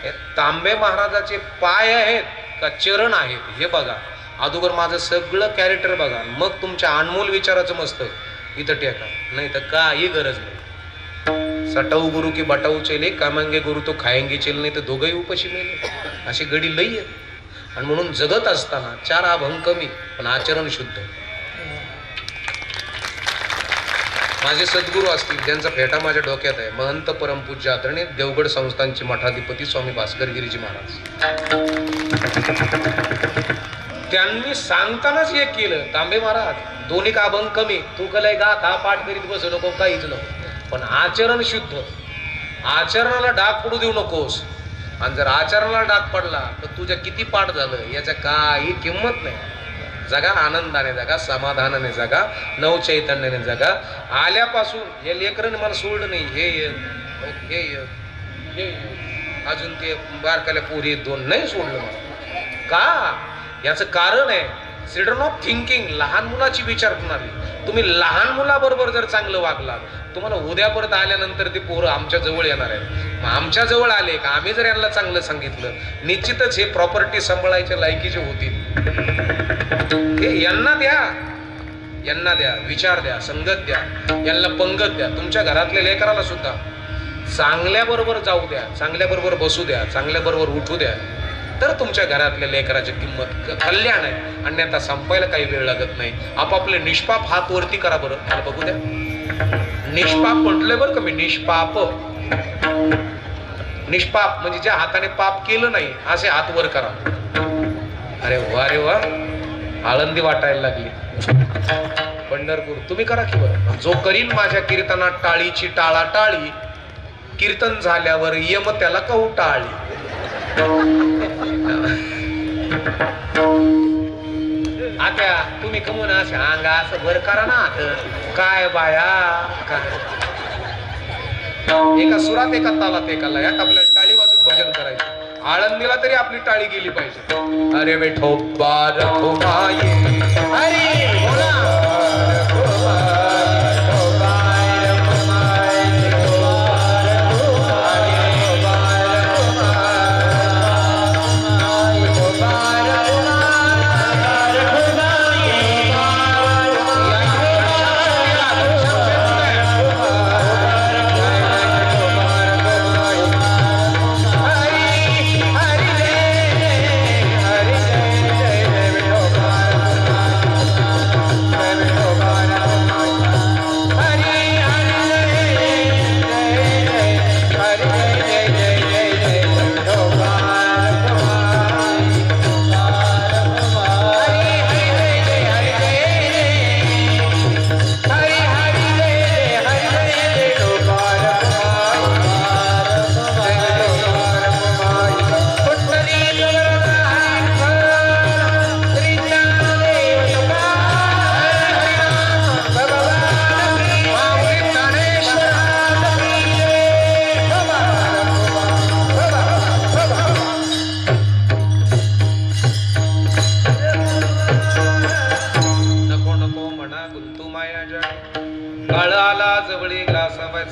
S4: हे तांबे महाराजाचे पाय आहेत का चरण आहेत हे बघा. अगोदर माझं सगळं कॅरेक्टर बघा, मग तुमच्या अनमोल विचाराचं मस्तक इथं टेका. नाही तर काही गरज नाही. सटाऊ गुरु की बटाऊ चेले, कामांगे गुरु तो खायंगे चेल, नाही तर दोघंही उपाशी मेले. अशी गडी लई आहेत. आणि म्हणून जगत असताना चार अभंग कमी पण आचरण शुद्ध. माझे सद्गुरू असतील ज्यांचा फेटा माझ्या डोक्यात आहे, महंत परमपूज्य आदरणीय देवगड संस्थानचे मठाधिपती स्वामी भास्करगिरीजी महाराज. त्यांनी सांगतानाच एक केलं, तांबे महाराज दोन्ही का अभंग कमी, तू कलय गात हा पाठ करीत बसू नको, काहीच नको, पण आचरण शुद्ध. आचरणाला डाग पडू देऊ नकोस. आणि जर आचरणाला डाग पडला तर तुझ्या किती पाठ झालं याच्या काही किंमत नाही.
S3: जगा, आनंदाने जगा, समाधानाने जगा, नवचैतन्याने जगा. आल्यापासून हे लेकरं मला सोडलं नाही, हे अजून ते बारकाल्या पोरी 2 नाही सोडलं मला. का? याचं कारण आहे फ्रीडम ऑफ थिंकिंग. लहान मुलाची विचार करणारी. तुम्ही लहान मुलाबरोबर जर चांगलं वागलात, तुम्हाला उद्या परत आल्यानंतर ते पोरं आमच्या जवळ येणार आहेत. मग आमच्या जवळ आले का आम्ही जर यांना चांगलं सांगितलं, निश्चितच हे प्रॉपर्टी सांभाळायच्या लायकीचे होतील. हे यांना द्या, विचार द्या, संगत द्या, यांना पंगत द्या. तुमच्या घरातल्या लेकराला सुद्धा चांगल्या बरोबर जाऊ द्या, चांगल्या बरोबर बसू द्या, चांगल्या बरोबर उठू द्या, तर तुमच्या घरातल्या लेकराची किंमत कल्याण आहे. अन्यथा संपायला काही वेळ लागत नाही. आपापले निष्पाप हात वरती करा बरं, मला बघू द्या. निष्पाप म्हटलंय बरं का मी, निष्पाप. निष्पाप म्हणजे ज्या हाताने पाप केलं नाही असे हात वर करा. अरे वा रे वा, आळंदी वाटायला लागली. पंढरपूर तुम्ही करा की बरं. जो करीन माझ्या कीर्तनात टाळीची टाळा टाळी, कीर्तन झाल्यावर यम त्याला कहू टाळी. आता तुम्ही कमून असे अंगा असं वर करा ना. काय बाया, एका सुरात, एका तालात, एका लयात आपल्याला टाळी वाजून भजन करायचं. आळंदीला तरी आपली टाळी गेली पाहिजे. अरे बेठो बार अरे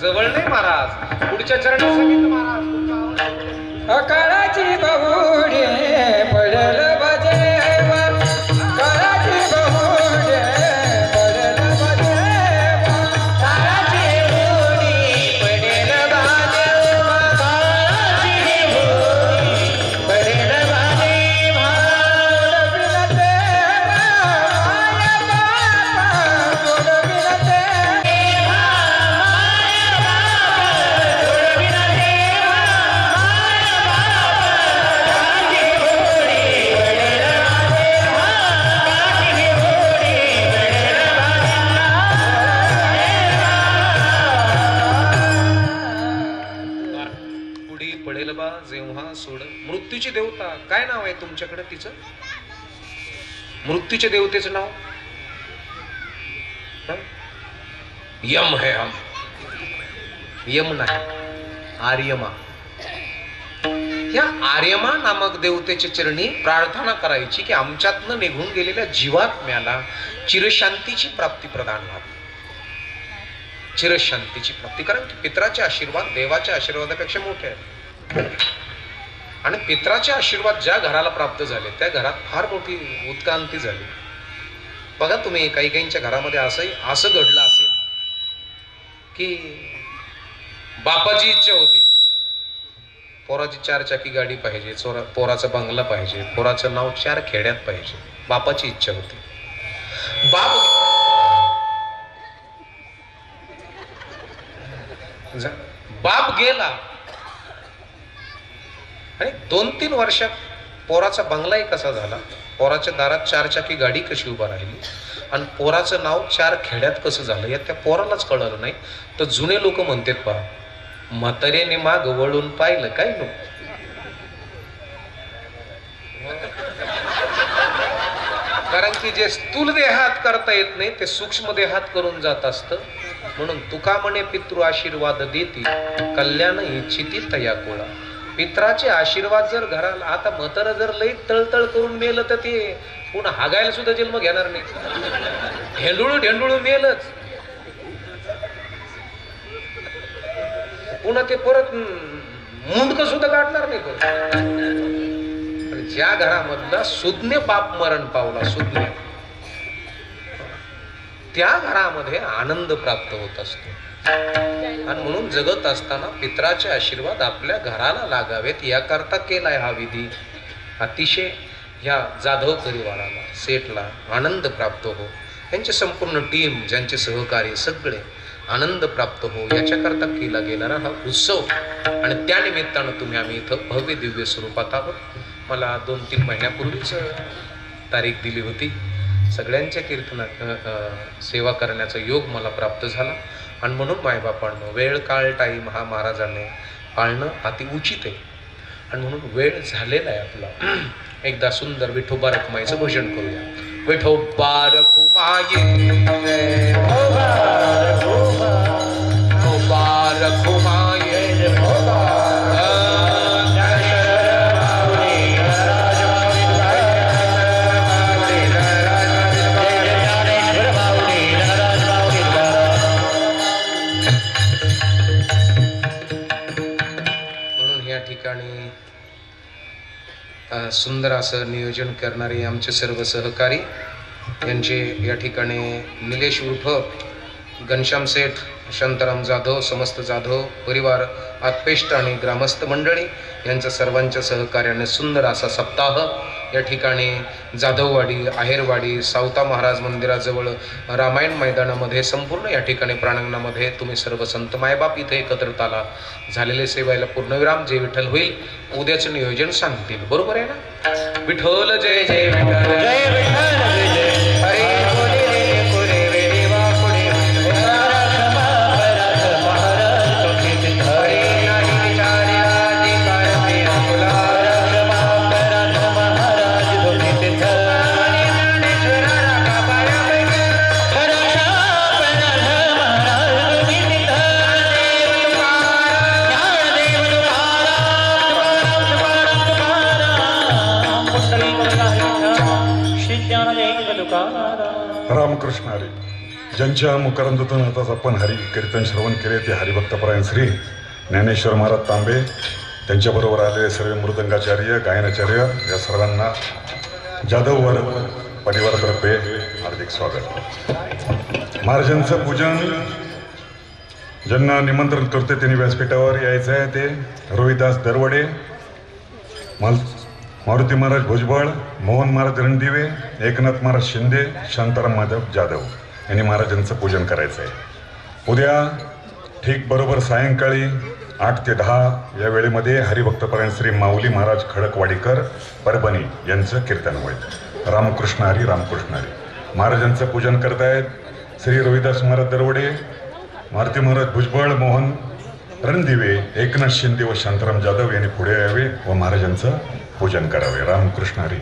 S3: जवळ नाही महाराज, पुढच्या चरणी सांगितलं महाराज.
S2: काळाची बहुडे पडल बजे, काळाची बहुडे पडल बजे, काळाची बहुडी पडेल बाजे, काळाची बहुडी पडेल बाजे. भाड बिनते माया बापा, गोड बिनते
S3: जेव्हा सोड. मृत्यूची देवता काय नाव आहे तुमच्याकडे तिचं? मृत्यूच्या देवतेचं नाव यम है. हम यम नाही, आर्यमा. या आर्यमा नामक देवतेच्या चरणी प्रार्थना करायची की आमच्यातनं निघून गेलेल्या जीवात्म्याला चिरशांतीची प्राप्ती प्रदान व्हावी. चिरशांतीची प्राप्ती, कारण पितराचे आशीर्वाद देवाच्या आशीर्वादापेक्षा मोठे आहेत. आणि पितराचे आशीर्वाद ज्या घराला प्राप्त झाले त्या घरात फार मोठी उत्क्रांती झाली. बघा तुम्ही, काही काहींच्या घरामध्ये असं घडलं असेल की बापाची इच्छा होती पोराची 4 चाकी गाडी पाहिजे, पोराचा बंगला पाहिजे, पोराचं नाव 4 खेड्यात पाहिजे. बापाची इच्छा होती. बाप गेला आणि 2-3 वर्षात पोराचा बंगलाही कसा झाला, पोराच्या दारात 4 चाकी गाडी कशी उभा राहिली आणि पोराचं नाव 4 खेड्यात कसं झालं या त्या पोरालाच कळलं नाही. तर जुने लोक म्हणतात पहा, म्हाताऱ्याने माग वळून पाहिलं काय नको. कारण की जे स्थूल देहात करता येत नाही ते सूक्ष्म देहात करून जात असतं. म्हणून तुका म्हणे पितृ आशीर्वाद देती कल्याण इच्छिती तया कोळा. पित्राचे आशीर्वाद जर घराला, आता म्हातारं जर लई तळतळ करून मेलं तर ते पुन्हा हागायला सुद्धा जन्म घेणार नाही, ढेंडुळू मेलच. पुन्हा ते परत मुंडक सुद्धा काढणार नाही परत. ज्या घरामधला सुज्ञ बाप मरण पावला, सुज्ञ, त्या घरामध्ये आनंद प्राप्त होत असतो. आणि म्हणून जगत असताना पित्राचे आशीर्वाद आपल्या घराला लागावेत याकरता केलाय हा विधी. अतिशय ह्या जाधव परिवाराला, सेठला आनंद प्राप्त हो, त्यांचे संपूर्ण टीम, ज्यांचे सहकारी सगळे आनंद प्राप्त हो याच्याकरता केला गेणारा हा उत्सव. आणि त्या निमित्तानं तुम्ही आम्ही इथं भव्य दिव्य स्वरूपात आहोत. मला 2-3 महिन्यापूर्वीच तारीख दिली होती. सगळ्यांच्या कीर्तनात सेवा करण्याचा योग मला प्राप्त झाला. आणि म्हणून मायबापांनो, वेळ काळ टाईम हा महाराजांनी पाळणं अति उचित आहे. आणि म्हणून वेळ झालेला आहे आपला. एकदा सुंदर विठोबा रखुमाईचं भजन करूया. विठोबा रखुमाई, विठोबा रखुमाई, सुंदर असं नियोजन करणारे आमचे सर्व सहकारी, यांचे या ठिकाणी निलेश उर्फ घनश्याम सेठ, शांताराम जाधव, समस्त जाधव परिवार, आत्पेष्ट आणि ग्रामस्थ मंडळी यांच्या सर्वांच्या सहकार्याने सुंदर असा सप्ताह या ठिकाणी जाधववाडी, आहेरवाडी, सावता महाराज मंदिराजवळ रामायण मैदानामध्ये, संपूर्ण या ठिकाणी प्रांगणामध्ये तुम्ही सर्व संत मायबाप इथे एकत्रित आला. झालेले सेवायला पूर्णविराम. जय विठ्ठल होईल. उद्याचं नियोजन सांगतील. बरोबर आहे ना? विठ्ठल जय जय विठ्ठल, जय विठ्ठल जय जय. हरी बोले रे पुरे वेवा पुढे हरी नाही विचारे आधी कारते अमुला
S5: रामकृष्ण हरी. ज्यांच्या मुखारंतून आताच आपण हरी कीर्तन श्रवण केले ते हरिभक्तपरायण श्री ज्ञानेश्वर महाराज तांबे, त्यांच्याबरोबर आलेले सर्व मृदंगाचार्य, गायनाचार्य या सर्वांना जाधववर परिवारातर्फे हार्दिक स्वागत. महाराजांचं पूजन ज्यांना निमंत्रण करते त्यांनी व्यासपीठावर यायचं आहे. ते रोहिदास दरवडे, मारुती महाराज भुजबळ, मोहन महाराज रणदिवे, एकनाथ महाराज शिंदे, शांताराम माधव जाधव यांनी महाराजांचं पूजन करायचं आहे. उद्या ठीक बरोबर सायंकाळी 8 ते 10 या वेळेमध्ये हरिभक्तपरायण श्री माऊली महाराज खडकवाडीकर परभणी यांचं कीर्तन होईल. रामकृष्ण हरी, रामकृष्ण हरी. महाराजांचं पूजन करतायत श्री रोहिदास महाराज दरवडे, मारुती महाराज भुजबळ, मोहन रणदिवे, एकनाथ शिंदे व शांताराम जाधव यांनी पुढे यावे व महाराजांचं पूजन करावे. रामकृष्ण हरी.